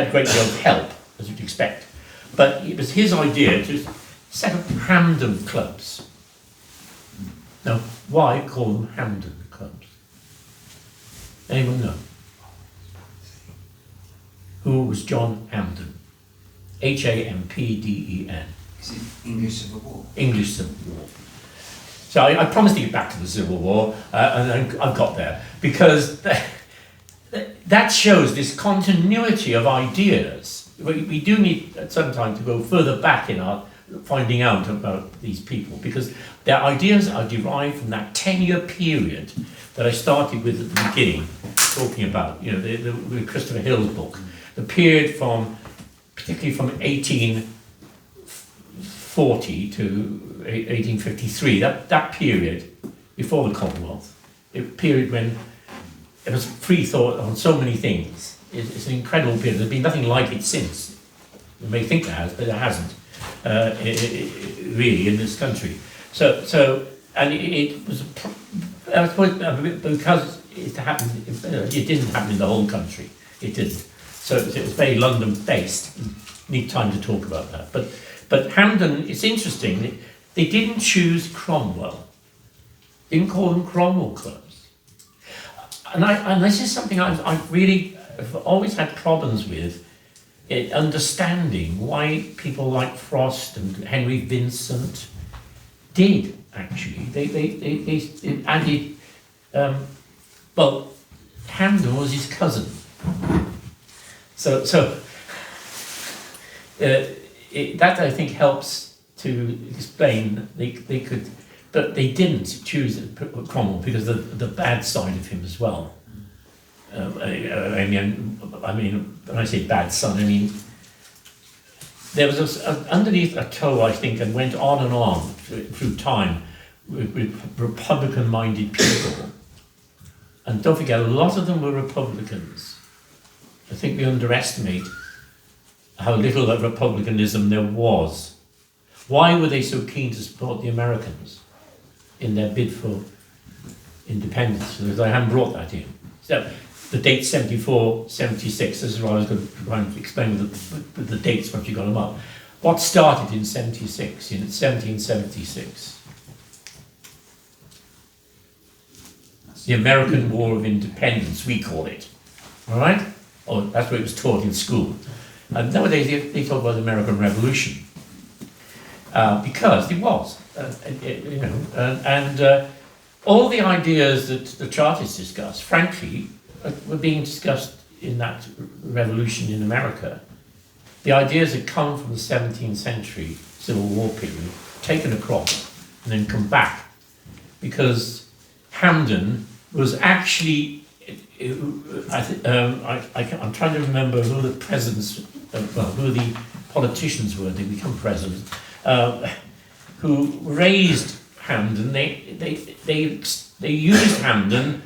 Speaker 2: a great deal of help, as you'd expect. But it was his idea to set up Hampden clubs. Now, why call them Hampden clubs? Anyone know? Who was John Hampden? Hampden.
Speaker 4: Is it English Civil War?
Speaker 2: English Civil War. So I promised to get back to the Civil War, and I've got there, because that shows this continuity of ideas. We do need at some time to go further back in our finding out about these people, because their ideas are derived from that 10-year period that I started with at the beginning, talking about, with Christopher Hill's book, the period particularly from 1840 to 1853, that period before the Commonwealth, a period when there was free thought on so many things. It's an incredible period. There's been nothing like it since. You may think there has, but there hasn't really in this country. So it was, I suppose, because it happened. It didn't happen in the whole country. It didn't. So it was very London-based. Need time to talk about that. But Hampden, it's interesting. They didn't choose Cromwell. They didn't call them Cromwell clubs. And this is something I've always had problems with, understanding why people like Frost and Henry Vincent did actually. They added. Hampden was his cousin. So that I think helps to explain they could, but they didn't choose Cromwell because of the bad side of him as well. I mean, when I say bad son, I mean there was underneath a toe, I think, and went on and on through time with Republican-minded people, and don't forget, a lot of them were Republicans. I think we underestimate how little of republicanism there was. Why were they so keen to support the Americans in their bid for independence? Because I haven't brought that in. So the date 74, 76, this is what I was going to try and explain with the dates once you got them up. What started in 76, in 1776? The American War of Independence, we call it. All right? Or that's what it was taught in school. And nowadays they talk about the American Revolution. Because it was. All the ideas that the Chartists discussed, frankly, were being discussed in that revolution in America. The ideas that come from the 17th century Civil War period, taken across, and then come back. Because Hampden was actually, I'm trying to remember who the presidents, who the politicians were, they become presidents, who raised Hampden. They used Hampden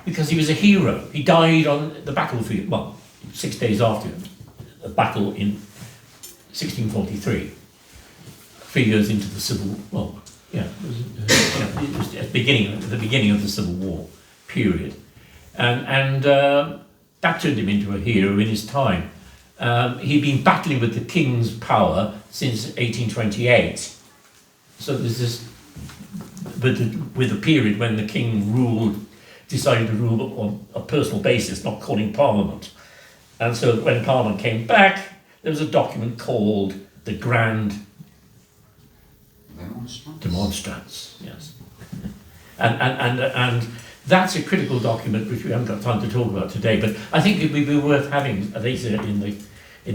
Speaker 2: because he was a hero. He died on the battlefield, well, 6 days after a battle in 1643, 3 years into the Civil War. Yeah, it was at the beginning of the Civil War period, and that turned him into a hero in his time. He'd been battling with the king's power since 1828, so there's this, with a period when the king decided to rule on a personal basis, not calling Parliament. And so when Parliament came back, there was a document called the Grand Demonstrance, yes. And that's a critical document which we haven't got time to talk about today, but I think it would be worth having, at least in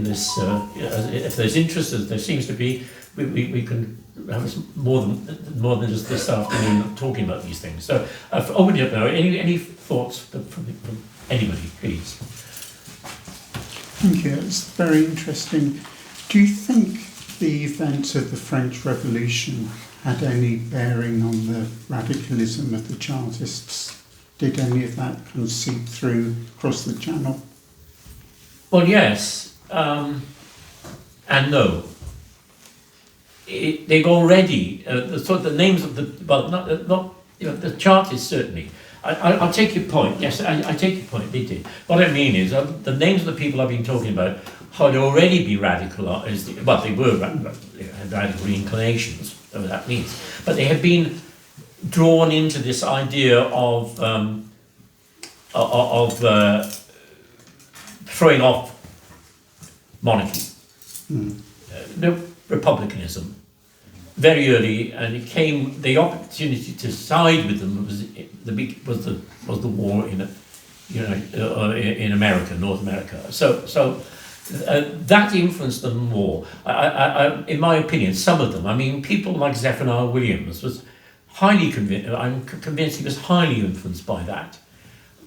Speaker 2: this, if there's interest, as there seems to be, we can have more than just this afternoon talking about these things. So, open it up now. Any thoughts from anybody, please?
Speaker 5: Thank you. It's very interesting. Do you think the events of the French Revolution had any bearing on the radicalism of the Chartists? Did any of that kind of seep through across the channel?
Speaker 2: Well, yes, and no. They've already the names of the the Chartists certainly. I'll take your point. Yes, I take your point. They did. What I mean is the names of the people I've been talking about had already been radicalized. Well, they were had radical inclinations, whatever that means. But they had been drawn into this idea of throwing off monarchy, no republicanism. Very early, and it came. The opportunity to side with them was the war in in America, North America. So that influenced them more. I, in my opinion, some of them. I mean, people like Zephaniah Williams was highly convinced. I'm convinced he was highly influenced by that.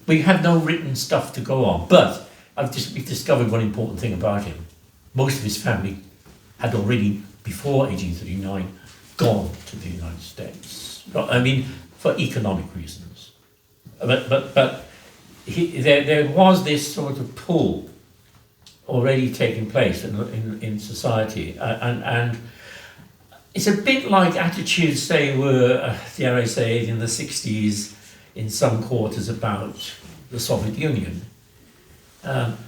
Speaker 2: We have no written stuff to go on, but we've discovered one important thing about him. Most of his family had already, before 1839, gone to the United States. I mean, for economic reasons. But there was this sort of pull already taking place in society, and it's a bit like attitudes, say, were, dare I say, in the 60s in some quarters about the Soviet Union.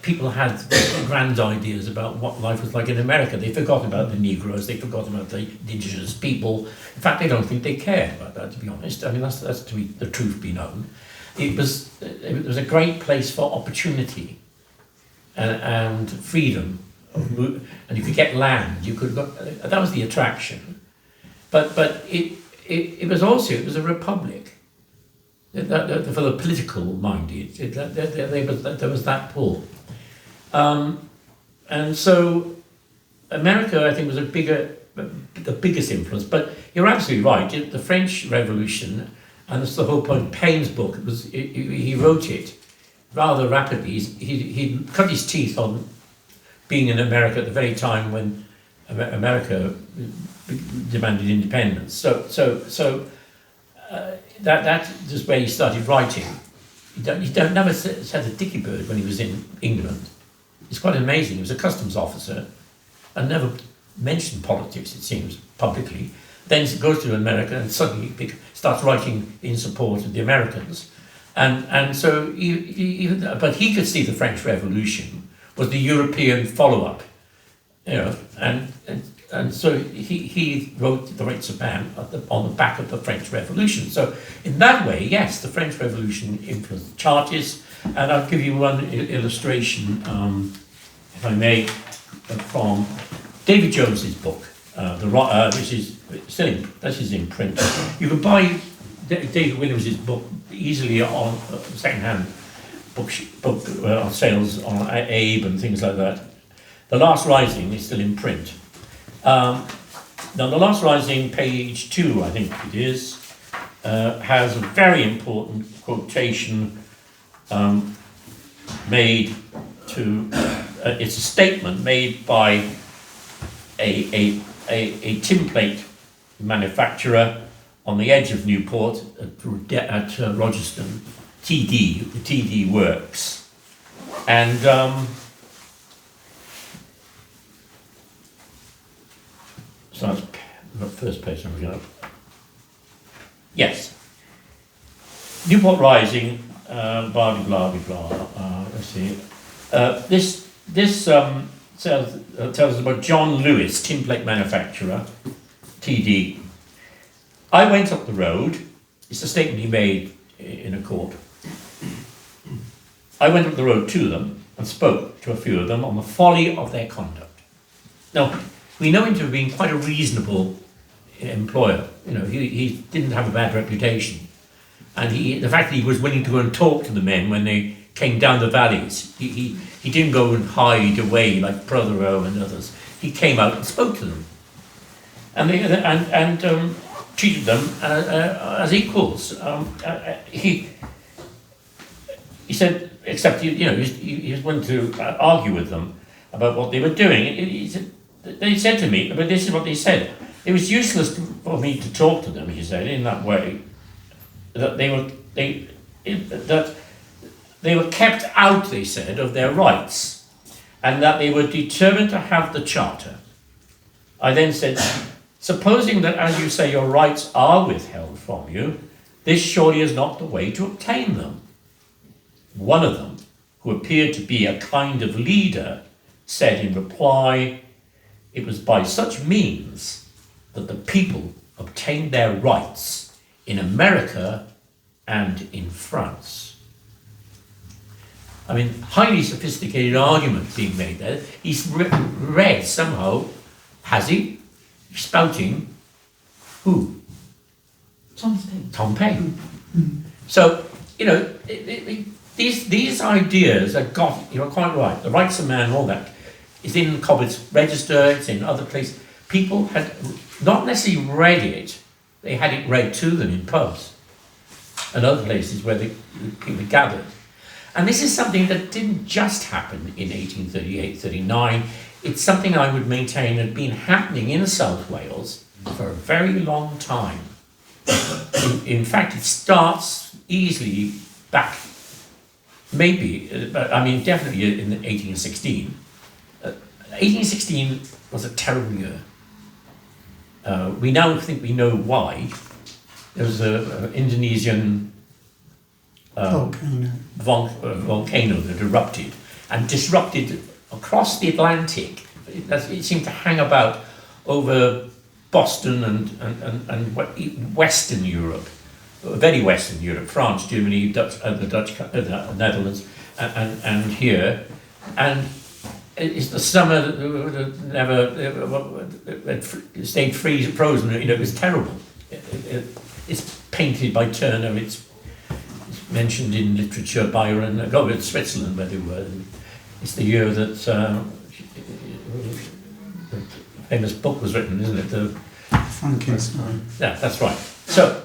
Speaker 2: People had grand ideas about what life was like in America. They forgot about the Negroes, they forgot about the indigenous people. In fact, they don't think they cared about that, to be honest. I mean, that's to be the truth be known. It was a great place for opportunity and freedom, and you could get land. You could that was the attraction. But it was a republic. For the political minded, there was that pull, and so America, I think, was the biggest influence. But you're absolutely right. The French Revolution, and that's the whole point. Paine's book he wrote it rather rapidly. He cut his teeth on being in America at the very time when America demanded independence. So. That's just where he started writing. He never said a dicky bird when he was in England. It's quite amazing. He was a customs officer and never mentioned politics, it seems, publicly. Then he goes to America and suddenly starts writing in support of the Americans. And so, but he could see the French Revolution was the European follow-up, and so he wrote The Rights of Man on the back of the French Revolution. So in that way, yes, the French Revolution influenced the Chartists. And I'll give you one illustration, if I may, from David Jones's book, which is still in print. You can buy David Williams's book easily on second-hand book on sales on Abe and things like that. The Last Rising is still in print. Now, The Last Rising, page 2, I think it is. has a very important quotation made to, it's a statement made by a tin plate manufacturer on the edge of Newport at Rogerstone, TD, the TD Works. And so that's the first page I'm looking at. Yes. Newport Rising, blah, blah, blah, blah. Let's see. This tells us about John Lewis, tin plate manufacturer, TD. I went up the road. It's a statement he made in a court. I went up the road to them and spoke to a few of them on the folly of their conduct. Now, we know him to have been quite a reasonable employer. You know, he didn't have a bad reputation. And the fact that he was willing to go and talk to the men when they came down the valleys, he didn't go and hide away like Prothero and others. He came out and spoke to them. And treated them as equals. He said, except he was willing to argue with them about what they were doing. They said to me, but this is what they said: it was useless for me to talk to them. He said in that way that they were kept out. They said of their rights, and that they were determined to have the charter. I then said, supposing that, as you say, your rights are withheld from you, this surely is not the way to obtain them. One of them, who appeared to be a kind of leader, said in reply, it was by such means that the people obtained their rights in America and in France. I mean, highly sophisticated argument being made there. He's read somehow, has he? Spouting who? Tom Paine. So, these ideas are you're quite right, the rights of man, all that, is in Cobbett's Register, it's in other places. People had not necessarily read it, they had it read to them in pubs and other places where the people gathered. And this is something that didn't just happen in 1838-39. It's something I would maintain had been happening in South Wales for a very long time. In fact, it starts easily back, maybe, definitely in 1816. 1816 was a terrible year. We now think we know why. There was an Indonesian volcano that erupted and disrupted across the Atlantic. It seemed to hang about over Boston and Western Europe, very Western Europe, France, Germany, the Netherlands, and here. And it's the summer that never stayed frozen. It was terrible. It's painted by Turner. It's mentioned in literature, Byron. Go with Switzerland, where they were. It's the year that the famous book was written, isn't it?
Speaker 5: Frankenstein.
Speaker 2: Yeah, that's right. So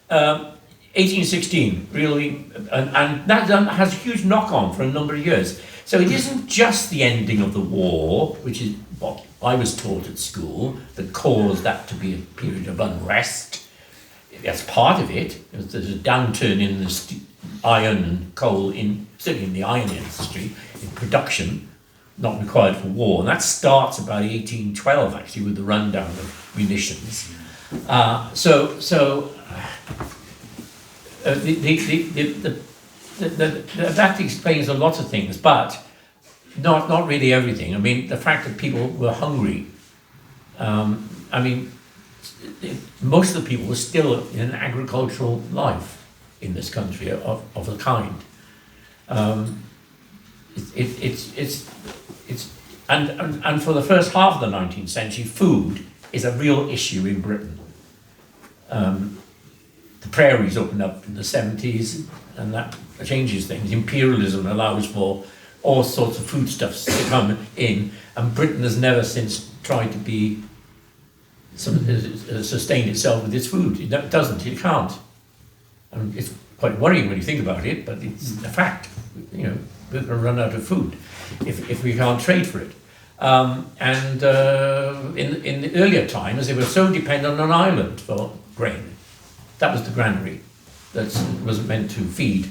Speaker 2: 1816, really, and that has a huge knock-on for a number of years. So it isn't just the ending of the war, which is what I was taught at school, that caused that to be a period of unrest. That's part of it. There's a downturn in the iron and coal, certainly in the iron industry, in production, not required for war. And that starts about 1812, actually, with the rundown of munitions. That explains a lot of things, but not really everything. I mean, the fact that people were hungry. Most of the people were still in an agricultural life in this country of a kind. And for the first half of the 19th century, food is a real issue in Britain. The prairies opened up in the 70s, and that changes things. Imperialism allows for all sorts of foodstuffs to come in, and Britain has never since tried to be sustain itself with its food. It doesn't. It can't. I mean, it's quite worrying when you think about it, but it's a fact. You know, we're going to run out of food if we can't trade for it. In the earlier times, they were so dependent on Ireland for grain. That was the granary that was meant to feed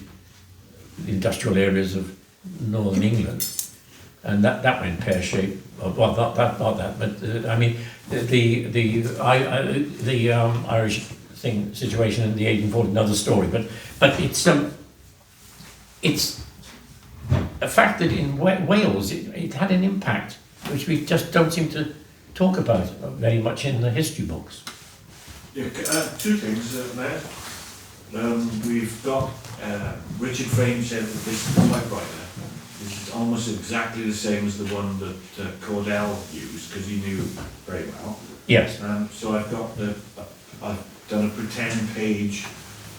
Speaker 2: the industrial areas of northern England, and that went pear-shaped. Well, not that, but I mean, the Irish situation in the 1840s, another story. But it's a fact that in Wales it had an impact which we just don't seem to talk about very much in the history books.
Speaker 6: Yeah, two things there. We've got Richard Frame said that this typewriter is almost exactly the same as the one that Cordell used, because he knew very well.
Speaker 2: Yes.
Speaker 6: So I've done a pretend page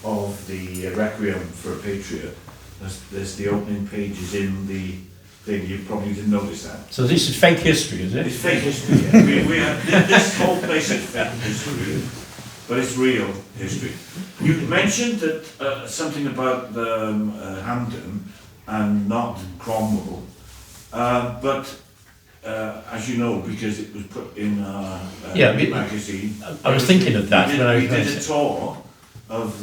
Speaker 6: of the Requiem for a Patriot. There's the opening pages in the thing. You probably didn't notice that.
Speaker 2: So this is fake history, is it?
Speaker 6: It's fake history. Yeah. This whole place is fake history, but it's real history. You mentioned that something about the Hampden and not Cromwell, but as you know, because it was put in a magazine.
Speaker 2: I was thinking of that when
Speaker 6: we did a tour of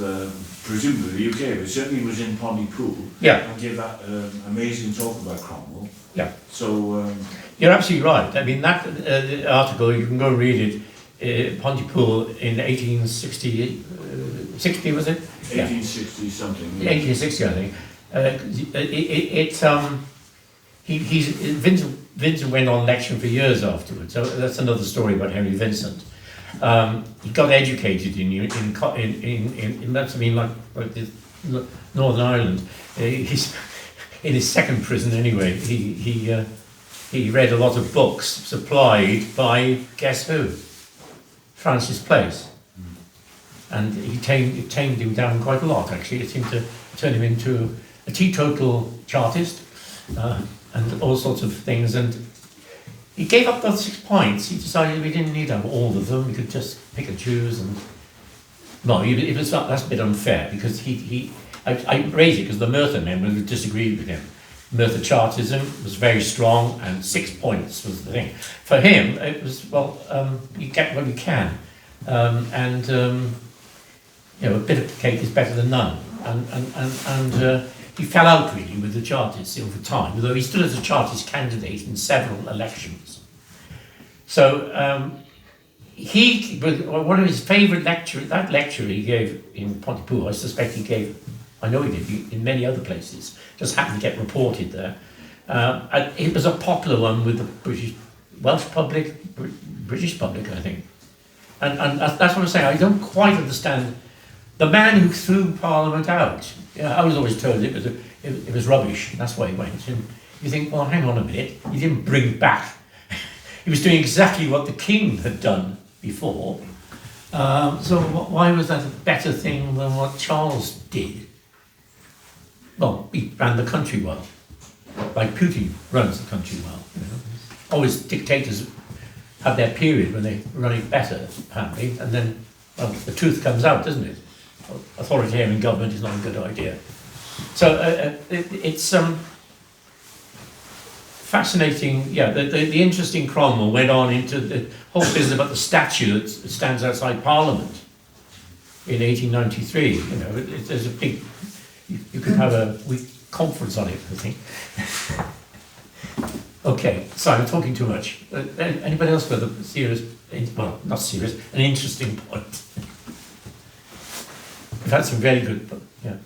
Speaker 6: presumably the UK, but certainly was in Pontypool.
Speaker 2: Yeah.
Speaker 6: And gave that amazing talk about Cromwell.
Speaker 2: Yeah.
Speaker 6: So
Speaker 2: you're absolutely right. I mean, that article, you can go and read it, Pontypool in 1860, 60 was it?
Speaker 6: 1860 something. Yeah.
Speaker 2: 1860, I think. Vincent went on lecturing for years afterwards, so that's another story about Henry Vincent. He got educated in that's I mean like this, Northern Ireland. He's in his second prison anyway. He read a lot of books supplied by guess who? Francis Place, and it tamed him down quite a lot. Actually, it seemed to turn him into a teetotal Chartist and all sorts of things. And he gave up those 6 points. He decided we didn't need to have all of them. We could just pick and choose. And no, that's a bit unfair, because I raised it because the Merthyr members disagreed with him. Merthyr Chartism was very strong, and 6 points was the thing. For him, it was, you get what you can, a bit of cake is better than none. And he fell out really with the Chartists over time, although he stood as a Chartist candidate in several elections. So one of his favourite lectures, that lecture he gave in Pontypool, I suspect he gave, I know he did, in many other places, just happened to get reported there. It was a popular one with the Welsh public, British public, I think. And that's what I'm saying, I don't quite understand the man who threw Parliament out. I was always told it was rubbish, that's why he went. And you think, well, hang on a minute, he didn't bring back. He was doing exactly what the King had done before. So why was that a better thing than what Charles did? Well, he ran the country well, like Putin runs the country well. You know? Always dictators have their period when they run it better, apparently, and then, well, the truth comes out, doesn't it? Authoritarian government is not a good idea. So it's fascinating. Yeah, the interesting Cromwell went on into the whole business about the statue that stands outside Parliament in 1893. You know, there's a big. You could have a week conference on it, I think. Okay, sorry, I'm talking too much. Anybody else with a serious, well, not serious, an interesting point? We've had some very good, yeah.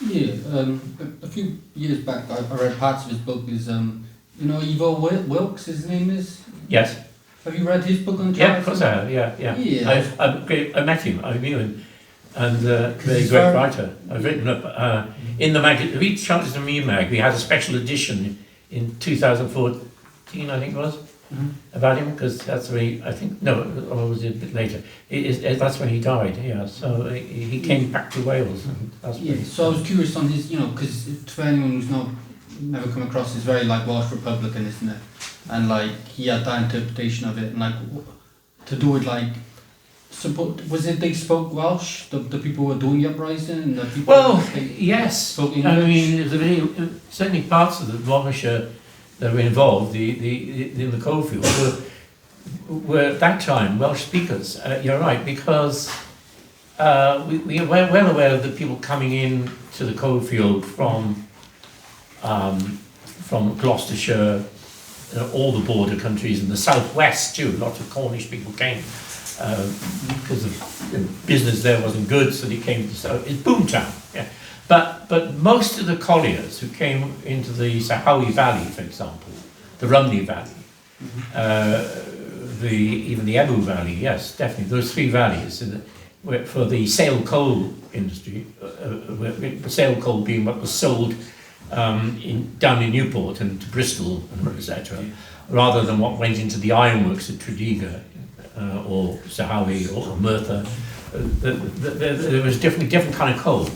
Speaker 7: Yeah, a few years back, I read parts of his book. Is Ivo Wilkes, his name is?
Speaker 2: Yes.
Speaker 7: Have you read his book on Charles?
Speaker 2: Yeah, of course I have. Yeah. I met him. I knew him, and very great writer. I've written up in the magazine. Read Charles and Me mag. We had a special edition in 2014, I think it was, about him, because that's when he, I think, no, or was it a bit later? That's when he died. Yeah, so he came back to Wales. And that's
Speaker 7: so I was curious on his, because for anyone who's never come across, it's very like Welsh Republican, isn't it? And like he had that interpretation of it, and like to do it like. Was it they spoke Welsh? The people who were doing the uprising and the people.
Speaker 2: Well,
Speaker 7: they
Speaker 2: yes.
Speaker 7: spoke
Speaker 2: I
Speaker 7: English?
Speaker 2: mean, certainly parts of the Warwickshire that were involved, in the coalfield, were at that time Welsh speakers. You're right, because we were well aware of the people coming in to the coalfield from Gloucestershire, all the border countries, and the southwest too. Lots of Cornish people came. Because business there wasn't good, so they came to it's boomtown. Yeah. But most of the colliers who came into the Sahawi Valley, for example, the Rumney Valley, even the Ebu Valley, yes, definitely those three valleys for the sale coal industry. Sale coal being what was sold down in Newport and to Bristol, etc., rather than what went into the ironworks at Tredegar. Or Sahawi or Merthyr, there was different kind of coal.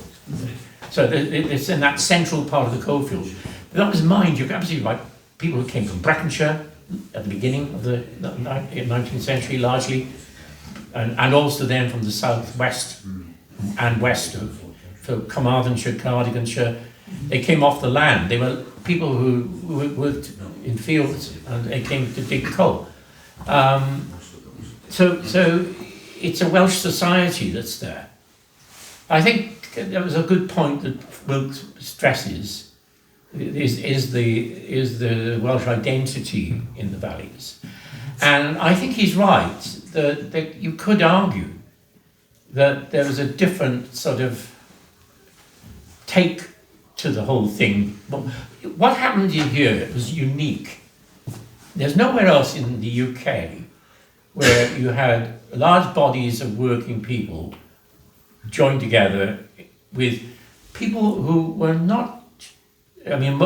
Speaker 2: So it's in that central part of the coalfield. That was mind, you're absolutely right, people who came from Breconshire at the beginning of the 19th century largely, and also then from the southwest and west of Carmarthenshire, Cardiganshire. They came off the land. They were people who worked in fields and they came to dig coal. So it's a Welsh society that's there. I think that was a good point that Wilkes stresses, is the Welsh identity in the valleys. And I think he's right that you could argue that there was a different sort of take to the whole thing. But what happened in here was unique. There's nowhere else in the UK where you had large bodies of working people joined together with people who were not, I mean,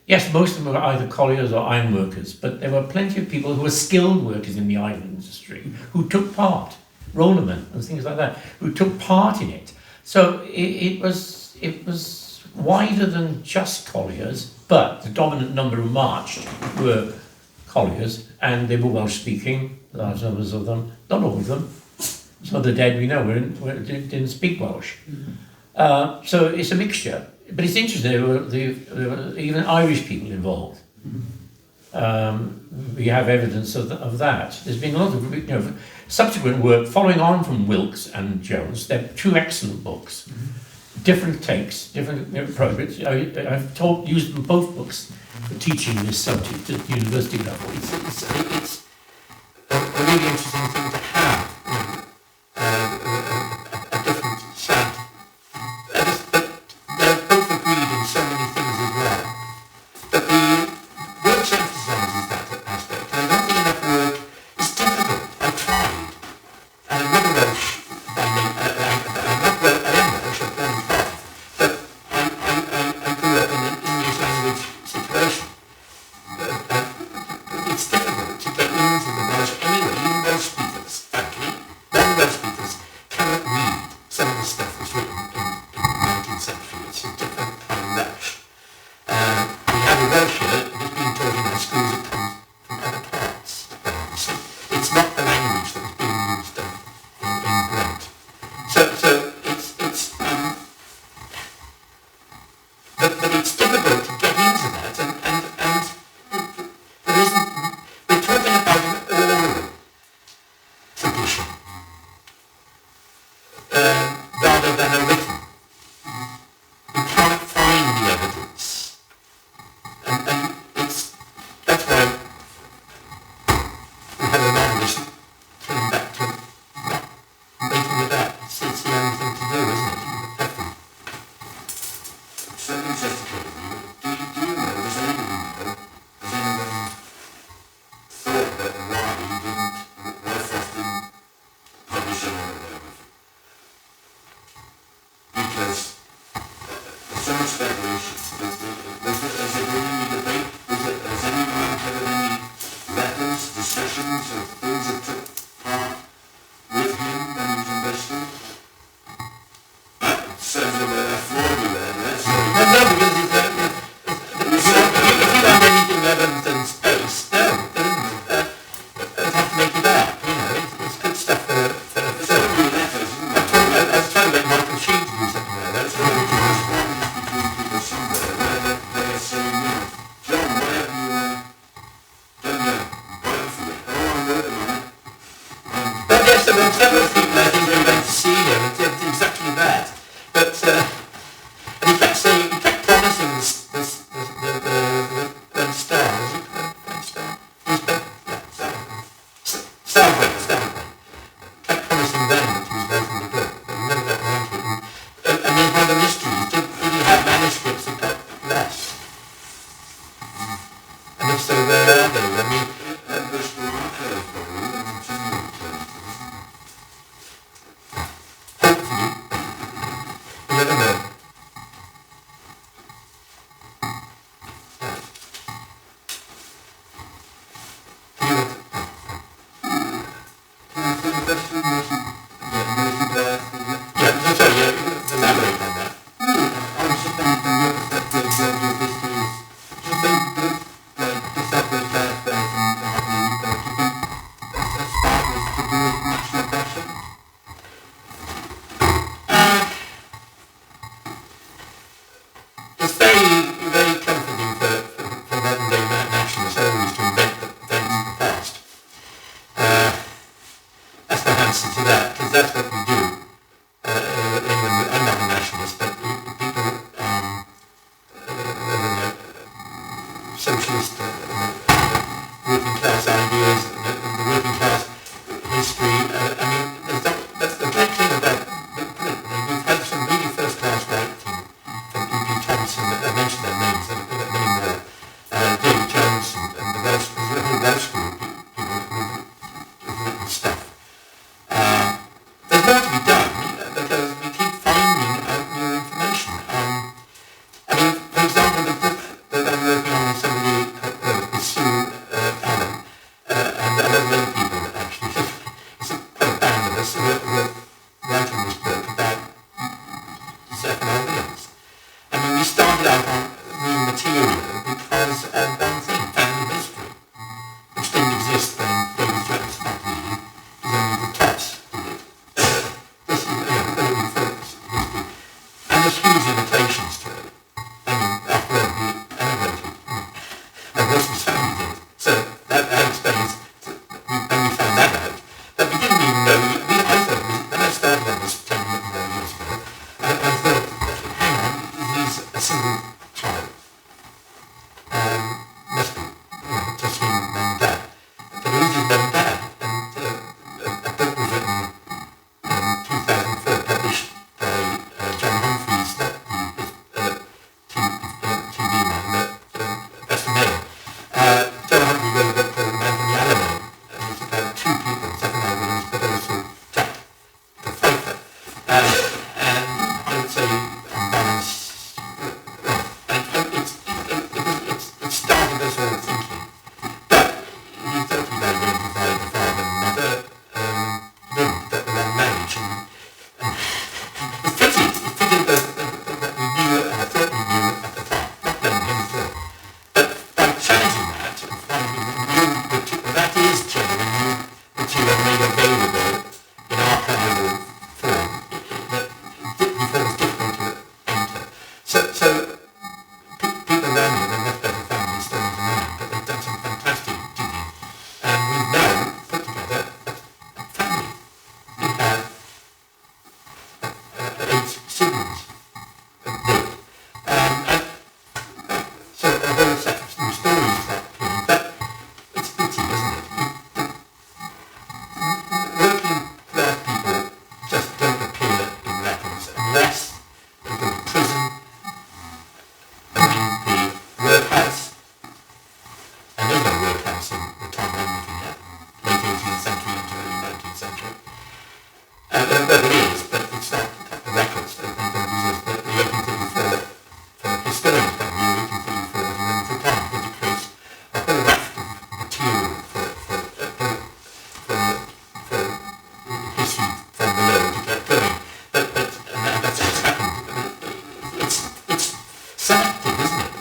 Speaker 2: yes, most of them were either colliers or ironworkers, but there were plenty of people who were skilled workers in the iron industry who took part, rollermen and things like that, who took part in it. So it was wider than just colliers, but the dominant number who marched were colliers, and they were Welsh speaking, large numbers of them, not all of them. Some of the dead we know didn't speak Welsh. So it's a mixture. But it's interesting, there were even Irish people involved. We have evidence of that. There's been a lot of subsequent work following on from Wilkes and Jones. They're two excellent books. Different takes, different approaches. I've used them both books for teaching this subject at university level.
Speaker 3: It's a really interesting thing to have, a different side. But they're both agreed in so many things as well. But the Wilkes emphasises that aspect, and I don't think enough work is difficult. I've tried. And I'm not Welsh by name, I am Welsh, I'm 35, but I grew up in an English language situation. It's difficult to get into the Welsh anyway, even Welsh speakers, frankly. Non-Welsh speakers cannot read some of the stuff that's written in the 19th century. It's a different kind of Welsh. We have a Welsh here that's being taught in our schools that comes from other parts. It's not the language that was being used in Brent. So it's but it's difficult to get into that, and there isn't. We're talking about an oral tradition rather than a written. You can't find the evidence, and that's why we have a novelist turning back to not making it up. It's the only thing to do, isn't it?
Speaker 6: Something just occurred to me. Do you know, does anyone thought that why Wellfast didn't publish an autobiography? Because there's so much speculation. Has there been any debate? Has anyone had any letters, discussions, or things that took part with him when he was in Bristol? Sounds like a fraud with that, right? So,
Speaker 3: No, because if you don't have anything evidence in space, no, it isn't. I'd have to make it up, socialist working class ideas, the working class history. I mean, that's the great thing about we've had some really first-class writing from E.P. Thompson. I mentioned their names. David Jones and the Welsh, the whole Welsh group, who've written stuff. There's more to be done because we keep finding out new information. I mean, for example, the book that I'm working on with somebody with Sue Allen and other many people actually. It's quite a band of us who are writing this book about Zephaniah Williams. I mean, we started out on new material because of one thing, family history, which didn't exist when David Jones started reading. It was only the tops did it. This is early folks history. And there's huge limitations to it. I mean, after all, we emigrated. And Wilson's family did. So that explains when we found that out. But we didn't even know, I thought, when I started on this 10 years ago, I thought, hang on, he's a single child. Must be, just him, mum and dad. But it was his mum and dad. And a book was written in 2004, published by John Humphreys, not the TV man, that's the name. John Humphrey wrote a book called Man from the Alamo, and it's about two people, Zephaniah Williams, but also Jack the Fighter. And I would say, on balance, it started us all thinking. But he totally identified the father and mother linked at the wrong marriage. And it fitted that we knew, and I thought we knew at the time, not knowing him at all. But by challenging that and finding new material, that is genuine new material made available in archival form, that before it was difficult to enter. So people learn it and much better family stories than mine, but they've done some fantastic digging. And we've now put together a family. We have 8 siblings of both. So a whole set of new stories that came, but it's pity, isn't it? Working class people just don't appear in records unless they go to prison, I mean the workhouse, and there's no workhouse in the time I'm looking at, late 18th century into early 19th century. But it is, but it's not the records that they don't exist. The 1834, from a historian's point of view, 1834 is a wonderful time because it creates a whole raft of material for history from below to get going. But and that's what's happened. It's selective, isn't it?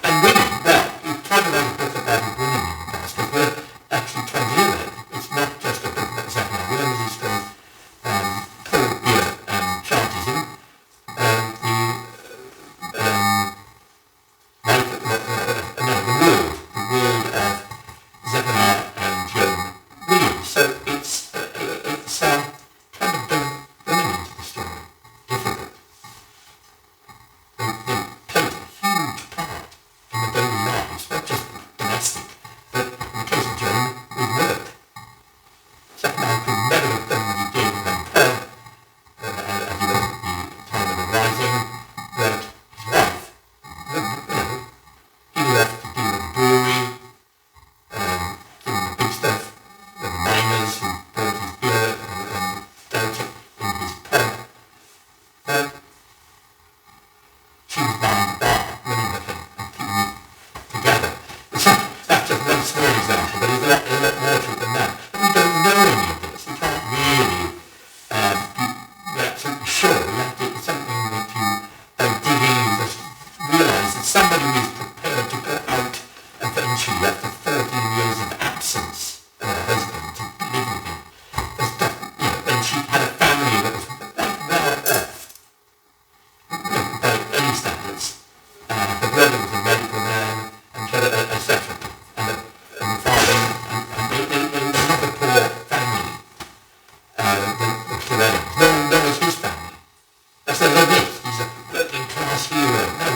Speaker 3: And women, well, you've tried to write a book about women in the past, but we're actually trying to do that. It's not just a book about Zephaniah Williams, it's got Paul Beer and Chartism, the world of Zephaniah and Joan Williams. So it's trying to bring women into the story, difficult. They played a huge part in the daily lives, not just domestic, but in the case of Joan, with work. Zephaniah could never have done what he did in Lampere, as he was at the time of the Rising, that his wife, he left to deal with the brewery, doing the big stuff, with the miners who bought his beer and dealt it in his pub. She was behind the bar, running with him and keeping it together. That's just one small example, but there's a lot more to it than that. But we don't know any of this. We can't really be absolutely sure. It's something that you, by digging, you just realise that somebody is prepared to go out eventually after 13 years of absence of her husband to live with him. Then she had a family that was well off. By any standards. The brother was a medical man, and she had a secretary, and the father, and another poor family, the Clewellings. No one knows his family. That's the Lewis. He's a working class hero. No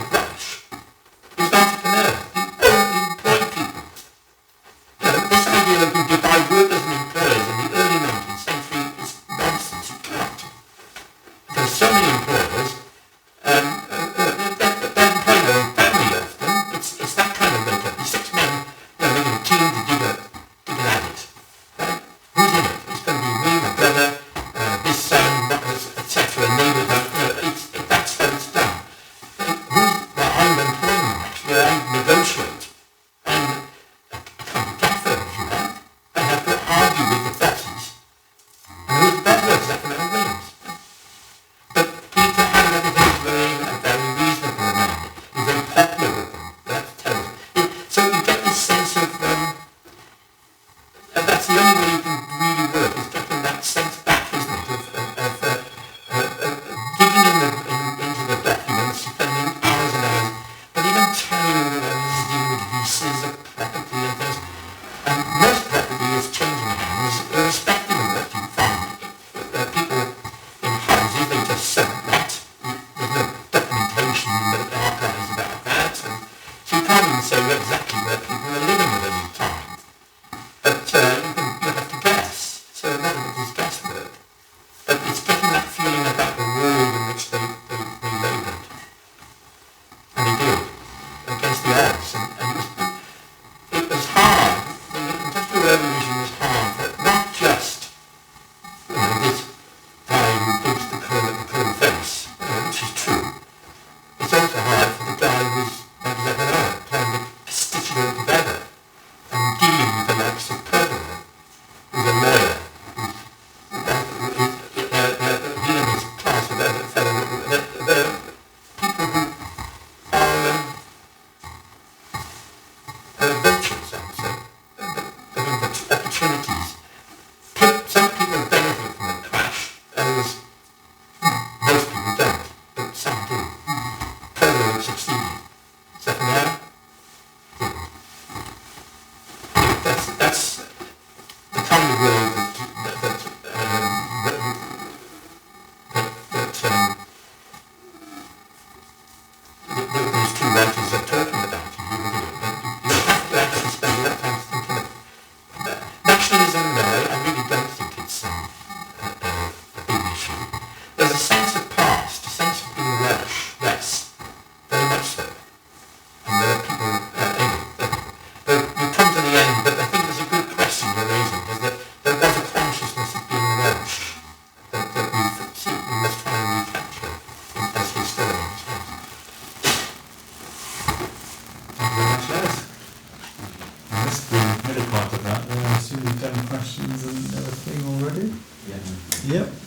Speaker 8: questions and everything already?
Speaker 4: Yeah.
Speaker 8: Yep.